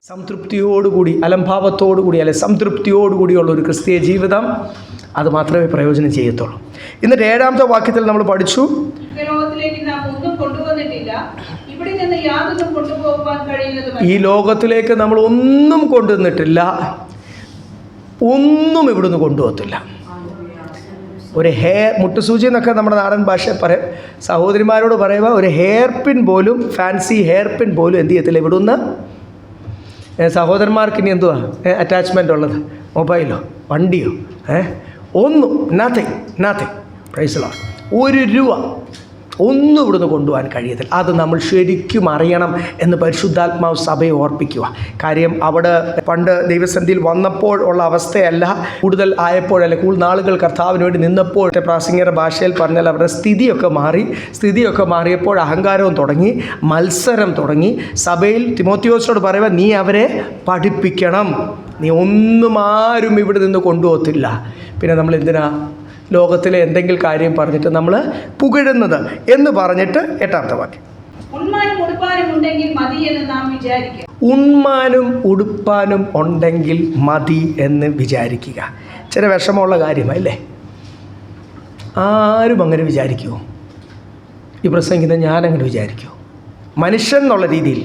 സംതൃപ്തിയോടുകൂടി, അലംഭാവത്തോടുകൂടി അല്ലെ സംതൃപ്തിയോടുകൂടിയുള്ള ഒരു ക്രിസ്തീയ ജീവിതം അത് മാത്രമേ പ്രയോജനം ചെയ്യത്തുള്ളൂ. എന്നിട്ട് 7-ാമത്തെ വാക്യത്തിൽ നമ്മൾ പഠിച്ചു, ഈ ലോകത്തിലേക്ക് നമ്മൾ ഒന്നും കൊണ്ടുവന്നിട്ടില്ല, ഒന്നും ഇവിടുന്ന് കൊണ്ടുപോകത്തില്ല. ഒരു മുട്ടുസൂചി എന്നൊക്കെ നമ്മുടെ നാടൻ ഭാഷ പറയും. സഹോദരിമാരോട് പറയുക, ഒരു ഹെയർ പിൻ പോലും, ഫാൻസി ഹെയർ പിൻ പോലും എന്ത് ചെയ്യത്തില്ല ഇവിടുന്ന്. സഹോദരന്മാർക്ക് ഇനി എന്തുവാ അറ്റാച്ച്മെൻ്റ് ഉള്ളത്? മൊബൈലോ വണ്ടിയോ ഒന്നും, നത്തിങ്. Praise the Lord. 1 രൂപ ഒന്നും ഇവിടുന്ന് കൊണ്ടുപോകാൻ കഴിയത്തില്ല. അത് നമ്മൾ ശരിക്കും അറിയണം എന്ന് പരിശുദ്ധാത്മാവ് സഭയെ ഓർപ്പിക്കുക. കാര്യം അവിടെ പണ്ട് ദൈവസന്നിധിയിൽ വന്നപ്പോൾ ഉള്ള അവസ്ഥയല്ല, കൂടുതൽ ആയപ്പോഴല്ല, കൂടുതൽ നാളുകൾ കർത്താവിന് വേണ്ടി നിന്നപ്പോൾ പ്രാസംഗികരുടെ ഭാഷയിൽ പറഞ്ഞാൽ അവരുടെ സ്ഥിതിയൊക്കെ മാറിയപ്പോൾ അഹങ്കാരവും തുടങ്ങി, മത്സരം തുടങ്ങി. സഭയിൽ തിമോത്തിയോസിനോട് പറയുക, നീ അവരെ പഠിപ്പിക്കണം, നീ ഒന്നും ആരും ഇവിടെ നിന്ന് കൊണ്ടുപോകത്തില്ല. പിന്നെ നമ്മൾ എന്തിനാ ലോകത്തിലെ എന്തെങ്കിലും കാര്യം പറഞ്ഞിട്ട് നമ്മൾ പുകഴുന്നത് എന്ന് പറഞ്ഞിട്ട് 8-ാമത്തെ വാക്യം, ഉണ്മാനും ഉടുപ്പാനും ഉണ്ടെങ്കിൽ മതി എന്ന് വിചാരിക്കുക. ചില വിഷമമുള്ള കാര്യമല്ലേ? ആരും അങ്ങനെ വിചാരിക്കുമോ? ഈ പ്രസംഗിക്കുന്നത് ഞാനങ്ങനെ വിചാരിക്കുമോ? മനുഷ്യൻ എന്നുള്ള രീതിയിൽ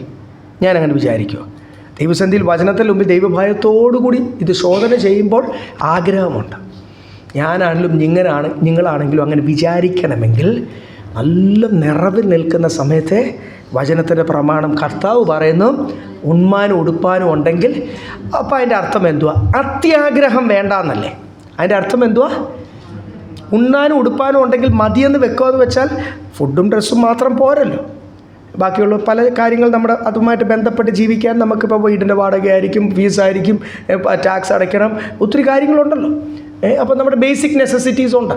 ഞാനങ്ങനെ വിചാരിക്കുമോ? ദൈവസന്നിധിയിൽ വചനത്തിൽ മുമ്പിൽ ദൈവഭയത്തോടുകൂടി ഇത് ശോധന ചെയ്യുമ്പോൾ ആഗ്രഹമുണ്ട്. ഞാനാണെങ്കിലും നിങ്ങളാണെങ്കിലും അങ്ങനെ വിചാരിക്കണമെങ്കിൽ നല്ല നിറവിൽ നിൽക്കുന്ന സമയത്തെ വചനത്തിൻ്റെ പ്രമാണം കർത്താവ് പറയുന്നു, ഉണ്മാനും ഉടുപ്പാനും ഉണ്ടെങ്കിൽ. അപ്പോൾ അതിൻ്റെ അർത്ഥം എന്തുവാ? അത്യാഗ്രഹം വേണ്ടാന്നല്ലേ? അതിൻ്റെ അർത്ഥം എന്തുവാ? ഉണ്ണാനും ഉടുപ്പാനും ഉണ്ടെങ്കിൽ മതിയെന്ന് വെക്കുമെന്ന് വെച്ചാൽ ഫുഡും ഡ്രസ്സും മാത്രം പോരല്ലോ, ബാക്കിയുള്ള പല കാര്യങ്ങൾ നമ്മുടെ അതുമായിട്ട് ബന്ധപ്പെട്ട് ജീവിക്കാൻ നമുക്കിപ്പോൾ വീടിൻ്റെ വാടകയായിരിക്കും, ഫീസായിരിക്കും, ടാക്സ് അടയ്ക്കണം, ഒത്തിരി കാര്യങ്ങളുണ്ടല്ലോ. അപ്പോൾ നമ്മുടെ ബേസിക് നെസസിറ്റീസ് ഉണ്ട്.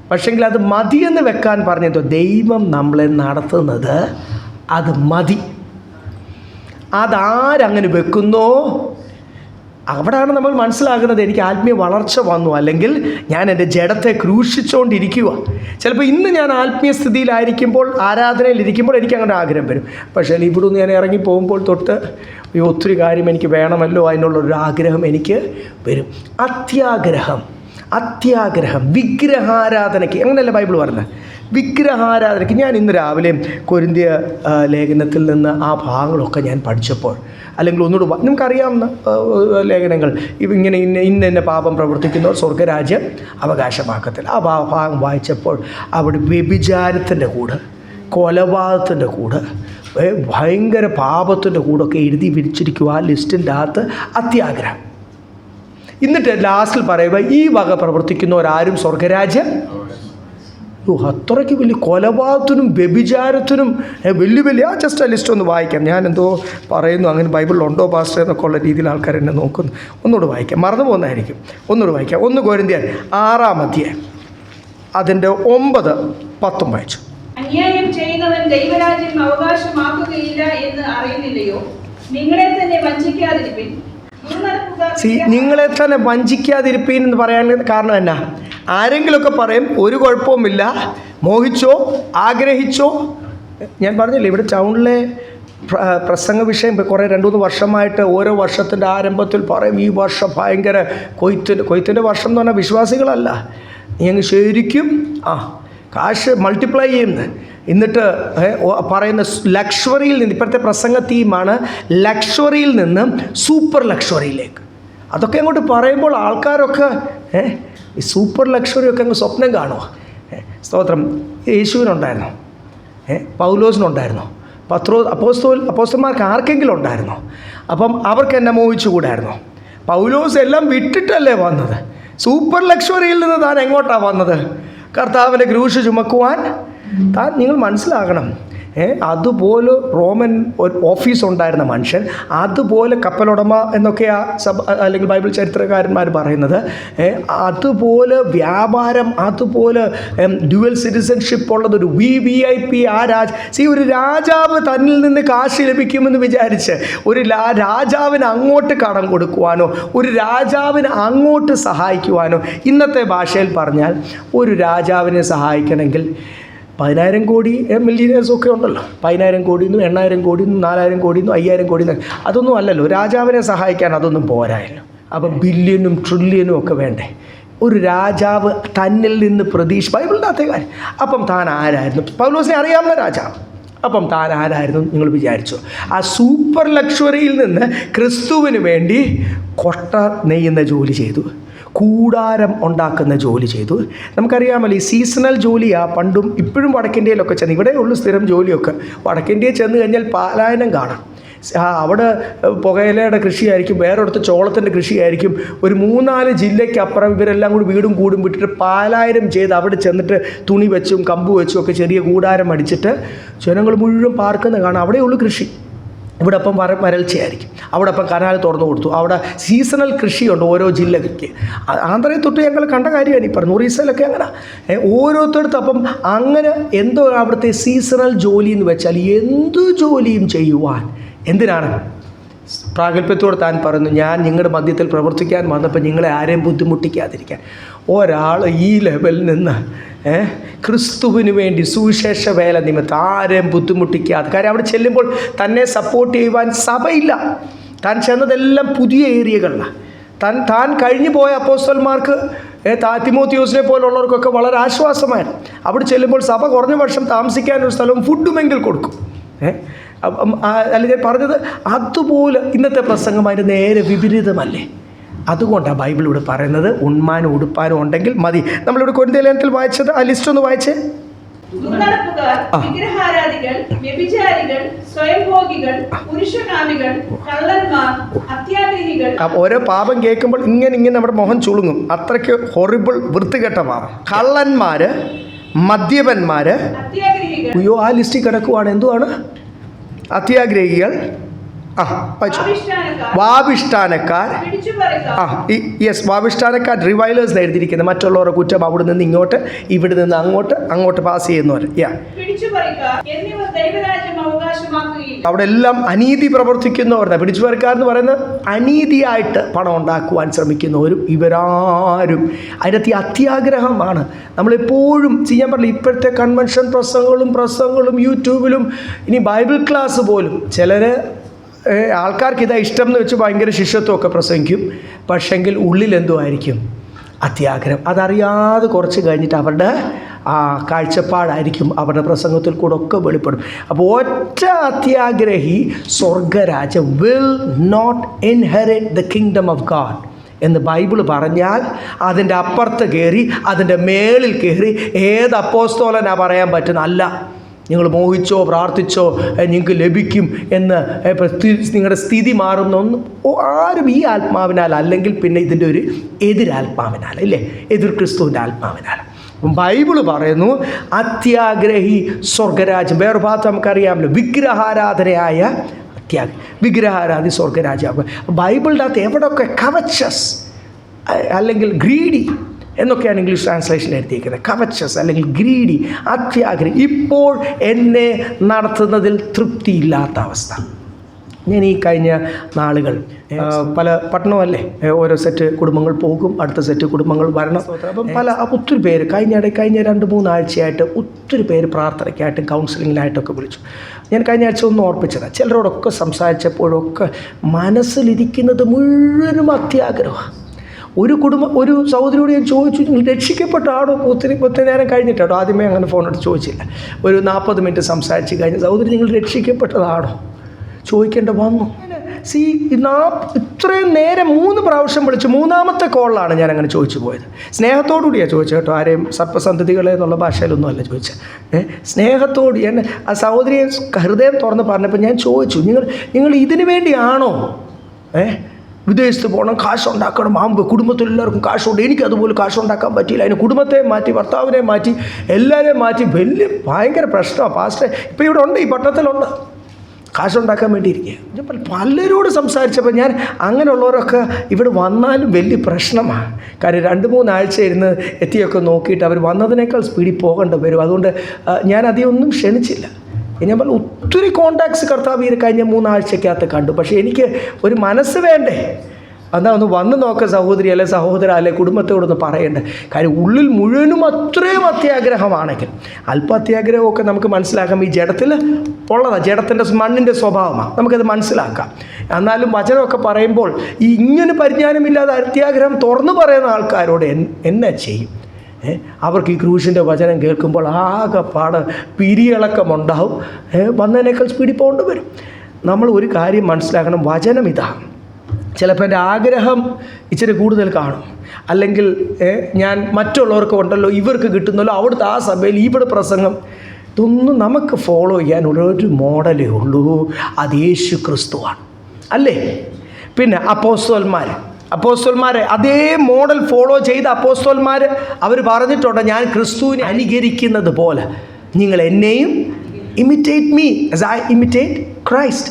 പക്ഷെങ്കിൽ അത് മതിയെന്ന് വെക്കാൻ പറഞ്ഞതോ ദൈവം നമ്മളെ നടത്തുന്നത് അത് മതി. അതാരങ്ങനെ വെക്കുന്നോ അവിടെയാണ് നമ്മൾ മനസ്സിലാകുന്നത് എനിക്ക് ആത്മീയ വളർച്ച വന്നു, അല്ലെങ്കിൽ ഞാൻ എൻ്റെ ജഡത്തെ ക്രൂശിച്ചുകൊണ്ടിരിക്കുക. ചിലപ്പോൾ ഇന്ന് ഞാൻ ആത്മീയ സ്ഥിതിയിലായിരിക്കുമ്പോൾ, ആരാധനയിലിരിക്കുമ്പോൾ എനിക്ക് അങ്ങനെ ആഗ്രഹം വരും. പക്ഷേ ഇവിടുന്ന് ഞാൻ ഇറങ്ങി പോകുമ്പോൾ തൊട്ട് ഒത്തിരി കാര്യം എനിക്ക് വേണമല്ലോ, അതിനുള്ളൊരു ആഗ്രഹം എനിക്ക് വരും. അത്യാഗ്രഹം വിഗ്രഹാരാധനയ്ക്ക്, അങ്ങനെയല്ല ബൈബിൾ പറഞ്ഞത്, വിഗ്രഹാരാധനയ്ക്ക്. ഞാൻ ഇന്ന് രാവിലെ കൊരിന്ത്യ ലേഖനത്തിൽ നിന്ന് ആ ഭാഗങ്ങളൊക്കെ ഞാൻ പഠിച്ചപ്പോൾ, അല്ലെങ്കിൽ ഒന്നുകൂടെ നമുക്കറിയാവുന്ന ലേഖനങ്ങൾ ഇങ്ങനെ ഇന്ന പാപം പ്രവർത്തിക്കുന്നവർ സ്വർഗരാജ്യം അവകാശമാക്കത്തില്ല, ആ ഭാഗം വായിച്ചപ്പോൾ അവിടെ വ്യഭിചാരത്തിൻ്റെ കൂടെ, കൊലപാതകത്തിൻ്റെ കൂടെ, ഭയങ്കര പാപത്തിൻ്റെ കൂടെയൊക്കെ എഴുതി വിരിച്ചിരിക്കുക ആ ലിസ്റ്റിൻ്റെ അകത്ത് അത്യാഗ്രഹം. എന്നിട്ട് ലാസ്റ്റിൽ പറയുക, ഈ വക പ്രവർത്തിക്കുന്നവരാരും സ്വർഗരാജ്യം. അത്രയ്ക്ക് വലിയ കൊലപാതകത്തിനും വ്യഭിചാരത്തിനും വലിയ ജസ്റ്റ് ആ ലിസ്റ്റ് ഒന്ന് വായിക്കാം. ഞാനെന്തോ പറയുന്നു, അങ്ങനെ ബൈബിളിലുണ്ടോ പാസ്റ്റർ എന്നൊക്കെ ഉള്ള രീതിയിൽ ആൾക്കാർ എന്നെ നോക്കുന്നു. ഒന്നുകൂടെ വായിക്കാം, മറന്നു പോകുന്നതായിരിക്കും. ഒന്നുകൂടെ വായിക്കാം. 1 കൊരിന്ത്യർ 6-ാം അധ്യായം അതിൻ്റെ 9-10 വായിച്ചു. അന്യായം ചെയ്യുന്നവൻ ദൈവരാജ്യം അവകാശമാക്കുകയില്ല എന്ന് അറിയുന്നില്ലയോ? നിങ്ങളെ തന്നെ വഞ്ചിക്കാതിരിപ്പിൻ. നിങ്ങളെ തന്നെ വഞ്ചിക്കാതിരിപ്പീൻ എന്ന് പറയാൻ കാരണം എന്നാ? ആരെങ്കിലുമൊക്കെ പറയും ഒരു കുഴപ്പവുമില്ല, മോഹിച്ചോ ആഗ്രഹിച്ചോ. ഞാൻ പറഞ്ഞില്ലേ, ഇവിടെ ടൗണിലെ പ്രസംഗ വിഷയം കുറേ 2-3 വർഷമായിട്ട് ഓരോ വർഷത്തിൻ്റെ ആരംഭത്തിൽ പറയും, ഈ വർഷം ഭയങ്കര കൊയ്ത്തിൻ്റെ വർഷം എന്ന് പറഞ്ഞാൽ വിശ്വാസികളല്ല, നീ അങ്ങ് ശരിക്കും കാശ് മൾട്ടിപ്ലൈ ചെയ്യുന്നു. എന്നിട്ട് പറയുന്ന ലക്ഷറിയിൽ നിന്ന്, ഇപ്പോഴത്തെ പ്രസംഗ തീമാണ് ലക്ഷറിയിൽ നിന്ന് സൂപ്പർ ലക്ഷറിയിലേക്ക്. അതൊക്കെ അങ്ങോട്ട് പറയുമ്പോൾ ആൾക്കാരൊക്കെ ഈ സൂപ്പർ ലക്ഷറിയൊക്കെ അങ്ങ് സ്വപ്നം കാണുക. സ്തോത്രം. യേശുവിനുണ്ടായിരുന്നു, പൗലോസിനുണ്ടായിരുന്നു, അപ്പോസ്തലന്മാർക്ക് ആർക്കെങ്കിലും ഉണ്ടായിരുന്നു. അപ്പം അവർക്ക് എന്നെ മോഹിച്ചുകൂടായിരുന്നു. പൗലോസ് എല്ലാം വിട്ടിട്ടല്ലേ വന്നത്? സൂപ്പർ ലക്ഷറിയിൽ നിന്ന് താൻ എങ്ങോട്ടാണ് വന്നത്? കർത്താവിൻ്റെ ക്രൂശ് ചുമക്കുവാൻ. നിങ്ങൾ മനസ്സിലാക്കണം, അതുപോലെ റോമൻ ഒരു ഓഫീസ് ഉണ്ടായിരുന്ന മനുഷ്യൻ, അതുപോലെ കപ്പലുടമ എന്നൊക്കെയാ അല്ലെങ്കിൽ ബൈബിൾ ചരിത്രകാരന്മാർ പറയുന്നത്. അതുപോലെ വ്യാപാരം, അതുപോലെ ഡ്യുവൽ സിറ്റിസൺഷിപ്പ് ഉള്ളത് ഒരു VIP. ആ ഒരു രാജാവ് തന്നിൽ നിന്ന് കാശ് ലഭിക്കുമെന്ന് വിചാരിച്ച് ഒരു രാജാവിന് അങ്ങോട്ട് കടം കൊടുക്കുവാനോ ഒരു രാജാവിന് അങ്ങോട്ട് സഹായിക്കുവാനോ, ഇന്നത്തെ ഭാഷയിൽ പറഞ്ഞാൽ ഒരു രാജാവിനെ സഹായിക്കണമെങ്കിൽ 10,000 കോടി മില്യനേഴ്സൊക്കെ ഉണ്ടല്ലോ. 10,000 കോടിയിൽ നിന്നും 8,000 കോടിയിൽ നിന്നും 4,000 കോടിയിൽ നിന്നും 5,000 കോടിയിൽ നിന്ന് അതൊന്നും അല്ലല്ലോ. രാജാവിനെ സഹായിക്കാൻ അതൊന്നും പോരായല്ലോ. അപ്പം ബില്യനും ട്രില്യനും ഒക്കെ വേണ്ടേ ഒരു രാജാവ് തന്നിൽ നിന്ന് ബൈബിളിനകത്തെ കാര്യം. അപ്പം താൻ ആരായിരുന്നു? പൗലോസിനെ അറിയാവുന്ന രാജാവ്. അപ്പം താൻ ആരായിരുന്നു നിങ്ങൾ വിചാരിച്ചു? ആ സൂപ്പർ ലക്ഷറിയിൽ നിന്ന് ക്രിസ്തുവിന് വേണ്ടി കൊട്ട നെയ്യുന്ന ജോലി ചെയ്തു, കൂടാരം ഉണ്ടാക്കുന്ന ജോലി ചെയ്തു. നമുക്കറിയാമല്ലോ ഈ സീസണൽ ജോലിയാണ് പണ്ടും ഇപ്പോഴും വടക്കേന്ത്യയിലൊക്കെ ചെന്ന്, ഇവിടെ ഉള്ളു സ്ഥിരം ജോലിയൊക്കെ. വടക്കേന്ത്യയിൽ ചെന്ന് കഴിഞ്ഞാൽ പലായനം കാണാം. അവിടെ പുകയിലയുടെ കൃഷിയായിരിക്കും, വേറൊരിടത്ത് ചോളത്തിൻ്റെ കൃഷിയായിരിക്കും. ഒരു 3-4 ജില്ലയ്ക്കപ്പുറം ഇവരെല്ലാം കൂടി വീടും കൂടും വിട്ടിട്ട് പാലായനം ചെയ്ത് അവിടെ ചെന്നിട്ട് തുണി വെച്ചും കമ്പ് വെച്ചും ഒക്കെ ചെറിയ കൂടാരം അടിച്ചിട്ട് ജനങ്ങൾ മുഴുവൻ പാർക്കുന്ന കാണാം. അവിടെയുള്ളൂ കൃഷി. ഇവിടെ അപ്പം വരൾച്ചയായിരിക്കും, അവിടെ അപ്പം കനാൽ തുറന്നു കൊടുത്തു. അവിടെ സീസണൽ കൃഷിയുണ്ട് ഓരോ ജില്ലയ്ക്ക്. ആന്ധ്രയിൽ തൊട്ട് ഞങ്ങൾ കണ്ട കാര്യമാണ് ഈ പറഞ്ഞത്. ഒറീസയിലൊക്കെ അങ്ങനെ ഓരോരുത്തടുത്ത്. അപ്പം അങ്ങനെ എന്തോ അവിടുത്തെ സീസണൽ ജോലി എന്ന് വെച്ചാൽ എന്തു ജോലിയും ചെയ്യുവാൻ. എന്തിനാണ്? പ്രാഗൽഭ്യത്തോടെ താൻ പറഞ്ഞു, ഞാൻ നിങ്ങളുടെ മധ്യത്തിൽ പ്രവർത്തിക്കാൻ വന്നപ്പോൾ നിങ്ങളെ ആരെയും ബുദ്ധിമുട്ടിക്കാതിരിക്കാൻ. ഒരാൾ ഈ ലെവലിൽ നിന്ന് ക്രിസ്തുവിന് വേണ്ടി സുവിശേഷ വേല നിമിത്തം ആരെയും ബുദ്ധിമുട്ടിക്കാതെ, കാര്യം അവിടെ ചെല്ലുമ്പോൾ തന്നെ സപ്പോർട്ട് ചെയ്യുവാൻ സഭയില്ല. താൻ ചെന്നതെല്ലാം പുതിയ ഏരിയകളിലാണ്. താൻ കഴിഞ്ഞു പോയ അപ്പോസ്തലന്മാർക്ക് തിമോത്തിയോസിനെ പോലുള്ളവർക്കൊക്കെ വളരെ ആശ്വാസമായിരുന്നു. അവിടെ ചെല്ലുമ്പോൾ സഭ കുറഞ്ഞ വർഷം താമസിക്കാനൊരു സ്ഥലവും ഫുഡുമെങ്കിൽ കൊടുക്കും. അല്ലെങ്കിൽ പറഞ്ഞത് അതുപോലെ ഇന്നത്തെ പ്രസംഗം അതിൻ്റെ നേരെ വിപരീതമല്ലേ? അതുകൊണ്ടാണ് ബൈബിൾ ഇവിടെ പറയുന്നത് ഉണ്മാനും ഉടുപ്പാനും ഉണ്ടെങ്കിൽ മതി. നമ്മളിവിടെ കൊരിന്ത്യർ ലേഖനത്തിൽ വായിച്ചത് ആ ലിസ്റ്റ് ഒന്ന് വായിച്ചേ. ദുർനടപ്പുകാർ, വിഗ്രഹാരാധികൾ, വ്യഭിചാരികൾ, സ്വയംഭോഗികൾ, പുരുഷകാമികൾ, കള്ളന്മാർ, അത്യാഗ്രഹികൾ. ഓരോ പാപം കേൾക്കുമ്പോൾ ഇങ്ങനെ നമ്മുടെ മുഖം ചുളുങ്ങും. അത്രയ്ക്ക് ഹൊറിബിൾ വൃത്തികെട്ട പാപം. കള്ളന്മാര്, മദ്യപന്മാര്, അയ്യോ ആ ലിസ്റ്റിൽ കിടക്കുവാണ്. എന്തുവാണ്? അത്യാഗ്രഹികൾ, വാവിഷ്ഠാനക്കാർ. യെസ്, വാവിഷ്ഠാനക്കാർ, റിവൈലേഴ്സ് എഴുതിയിരിക്കുന്നത്. മറ്റുള്ളവരുടെ കുറ്റം അവിടെ നിന്ന് ഇങ്ങോട്ട്, ഇവിടെ നിന്ന് അങ്ങോട്ട് പാസ് ചെയ്യുന്നവർ. അവിടെ എല്ലാം അനീതി പ്രവർത്തിക്കുന്നവർ. പിടിച്ചുപറിക്കാരെന്ന് പറയുന്നത് അനീതിയായിട്ട് പണം ഉണ്ടാക്കുവാൻ ശ്രമിക്കുന്നവരും ഇവരാരും. അതിനകത്ത് ഈ അത്യാഗ്രഹമാണ് നമ്മളെപ്പോഴും ചെയ്യാൻ പറ്റില്ല. ഇപ്പോഴത്തെ കൺവെൻഷൻ പ്രസംഗങ്ങളും യൂട്യൂബിലും ഇനി ബൈബിൾ ക്ലാസ് പോലും ചിലർ ആൾക്കാർക്ക് ഇതാ ഇഷ്ടം എന്ന് വെച്ച് ഭയങ്കര ശിഷ്യത്വമൊക്കെ പ്രസംഗിക്കും. പക്ഷെങ്കിൽ ഉള്ളിൽ എന്തോ ആയിരിക്കും? അത്യാഗ്രഹം. അതറിയാതെ കുറച്ച് കഴിഞ്ഞിട്ട് അവരുടെ കാഴ്ചപ്പാടായിരിക്കും അവരുടെ പ്രസംഗത്തിൽ കൂടെ ഒക്കെ വെളിപ്പെടും. അപ്പോൾ ഒറ്റ അത്യാഗ്രഹി സ്വർഗരാജ്യം will not inherit the kingdom of God എന്ന് ബൈബിൾ പറഞ്ഞാൽ അതിൻ്റെ അപ്പുറത്ത് കയറി അതിൻ്റെ മേളിൽ കയറി ഏത് അപ്പോസ്തലനാ പറയാൻ പറ്റുന്ന? അല്ല, നിങ്ങൾ മോഹിച്ചോ പ്രാർത്ഥിച്ചോ നിങ്ങൾക്ക് ലഭിക്കും എന്ന് നിങ്ങളുടെ സ്ഥിതി മാറുന്നൊന്നും ആരും ഈ ആത്മാവിനാൽ അല്ലെങ്കിൽ പിന്നെ ഇതിൻ്റെ ഒരു എതിരാത്മാവിനാൽ, ഇല്ലേ, എതിർ ക്രിസ്തുവിൻ്റെ ആത്മാവിനാൽ. ബൈബിള് പറയുന്നു അത്യാഗ്രഹി സ്വർഗരാജ്യം. വേറെ ഭാഗത്ത് നമുക്കറിയാമല്ലോ, വിഗ്രഹാരാധനയായ വിഗ്രഹാരാധി സ്വർഗരാജ്യം. ബൈബിളിൻ്റെ അകത്ത് എവിടെയൊക്കെ കവച്ചസ് അല്ലെങ്കിൽ ഗ്രീഡി എന്നൊക്കെയാണ് ഇംഗ്ലീഷ് ട്രാൻസ്ലേഷൻ എഴുതിയിരിക്കുന്നത്. കവച്ചസ് അല്ലെങ്കിൽ ഗ്രീഡി, അത്യാഗ്രഹി. ഇപ്പോൾ എന്നെ നടത്തുന്നതിൽ തൃപ്തിയില്ലാത്ത അവസ്ഥ. ഞാൻ ഈ കഴിഞ്ഞ നാളുകൾ പല പട്ടണമല്ലേ, ഓരോ സെറ്റ് കുടുംബങ്ങൾ പോകും, അടുത്ത സെറ്റ് കുടുംബങ്ങൾ വരണം. അപ്പം ഒത്തിരി പേര് കഴിഞ്ഞ 2-3 ആഴ്ചയായിട്ട് ഒത്തിരി പേര് പ്രാർത്ഥനയ്ക്കായിട്ടും കൗൺസിലിങ്ങിനായിട്ടൊക്കെ വിളിച്ചു. ഞാൻ കഴിഞ്ഞ ആഴ്ച ഒന്ന് ഓർപ്പിച്ചതാണ്. ചിലരോടൊക്കെ സംസാരിച്ചപ്പോഴൊക്കെ മനസ്സിലിരിക്കുന്നത് മുഴുവനും അത്യാഗ്രഹമാണ്. ഒരു സഹോദരിയോട് ഞാൻ ചോദിച്ചു, നിങ്ങൾ രക്ഷിക്കപ്പെട്ട ആടോ? ഒത്തിരി നേരം കഴിഞ്ഞിട്ടോ, ആദ്യമേ അങ്ങനെ ഫോണെടുത്ത് ചോദിച്ചില്ല. ഒരു 40 മിനിറ്റ് സംസാരിച്ച് കഴിഞ്ഞ്, സഹോദരി നിങ്ങൾ രക്ഷിക്കപ്പെട്ടതാണോ ചോദിക്കേണ്ട വന്നു. ഇത്രയും നേരം 3 പ്രാവശ്യം വിളിച്ചു. 3ാമത്തെ കോളിലാണ് ഞാൻ അങ്ങനെ ചോദിച്ചു പോയത്. സ്നേഹത്തോടുകൂടിയാണ് ചോദിച്ചത് കേട്ടോ, ആരെയും സർപ്പസന്തതികളെ എന്നുള്ള ഭാഷയിലൊന്നും അല്ല ചോദിച്ചത്. സ്നേഹത്തോട് എന്നെ ആ സഹോദരിയെ ഹൃദയം തുറന്ന് പറഞ്ഞപ്പോൾ ഞാൻ ചോദിച്ചു, നിങ്ങൾ ഇതിനു വേണ്ടിയാണോ വിദേശത്ത് പോകണം, കാശുണ്ടാക്കണം, കുടുംബത്തിലെല്ലാവർക്കും കാശുണ്ട്, എനിക്കതുപോലെ കാശുണ്ടാക്കാൻ പറ്റിയില്ല, അതിന് കുടുംബത്തെ മാറ്റി, ഭർത്താവിനെ മാറ്റി, എല്ലാവരെയും മാറ്റി, ഭയങ്കര പ്രശ്നമാണ് പാസ്റ്റർ. ഇപ്പോൾ ഇവിടെ ഉണ്ട്, ഈ പട്ടണത്തിലുണ്ട്. കാശുണ്ടാക്കാൻ വേണ്ടി ഇരിക്കുക. പലരോട് സംസാരിച്ചപ്പോൾ ഞാൻ അങ്ങനെയുള്ളവരൊക്കെ ഇവിടെ വന്നാലും വലിയ പ്രശ്നമാണ്. കാര്യം 2-3 ആഴ്ച ഇരുന്ന് എത്തിയൊക്കെ നോക്കിയിട്ട് അവർ വന്നതിനേക്കാൾ സ്പീഡിൽ പോകേണ്ടി വരും. അതുകൊണ്ട് ഞാൻ അധികം ഒന്നും ക്ഷണിച്ചില്ല. ഞാൻ പറഞ്ഞു ഒത്തിരി കോണ്ടാക്ട്സ് കർത്താവ് ഈ കഴിഞ്ഞ 3 ആഴ്ചക്കകത്ത് കണ്ടു. പക്ഷേ എനിക്ക് ഒരു മനസ്സ് വേണ്ടേ? എന്നാൽ ഒന്ന് വന്ന് നോക്കുക സഹോദരി അല്ലെ സഹോദര അല്ലെ കുടുംബത്തോടൊന്ന് പറയണ്ടേ. കാര്യം ഉള്ളിൽ മുഴുവനും അത്രയും അത്യാഗ്രഹമാണെങ്കിൽ, അല്പ അത്യാഗ്രഹമൊക്കെ നമുക്ക് മനസ്സിലാക്കാം. ഈ ജഡത്തിൽ ഉള്ളതാണ്, ജഡത്തിൻ്റെ മണ്ണിൻ്റെ സ്വഭാവമാണ്, നമുക്കത് മനസ്സിലാക്കാം. എന്നാലും വചനമൊക്കെ പറയുമ്പോൾ ഈ ഇങ്ങനെ പരിജ്ഞാനമില്ലാതെ അത്യാഗ്രഹം തുറന്നു പറയുന്ന ആൾക്കാരോട് എന്നെ ചെയ്യും? അവർക്ക് ഈ ക്രൂശിൻ്റെ വചനം കേൾക്കുമ്പോൾ ആകെപ്പാട് പിരിയിളക്കമുണ്ടാവും. വന്നതിനേക്കാൾ സ്പീഡിൽ പോകേണ്ടി വരും. നമ്മൾ ഒരു കാര്യം മനസ്സിലാക്കണം, വചനം ഇതാണ്. ചിലപ്പോൾ എൻ്റെ ആഗ്രഹം ഇച്ചിരി കൂടുതൽ കാണും, അല്ലെങ്കിൽ ഞാൻ മറ്റുള്ളവർക്ക് ഉണ്ടല്ലോ, ഇവർക്ക് കിട്ടുന്നല്ലോ, അവിടുത്തെ ആ സഭയിൽ ഇവിടെ പ്രസംഗം, ഇതൊന്നും നമുക്ക് ഫോളോ ചെയ്യാൻ ഒരു മോഡലേ ഉള്ളൂ. അത് യേശു ക്രിസ്തുവാണ്, അല്ലേ? പിന്നെ അപ്പോസ്തലന്മാരെ അതേ മോഡൽ ഫോളോ ചെയ്ത അപ്പോസ്തലന്മാർ അവർ പറഞ്ഞിട്ടുണ്ട്, ഞാൻ ക്രിസ്തുവിനെ അനുകരിക്കുന്നത് പോലെ നിങ്ങൾ എന്നെയും imitate me as I imitate Christ.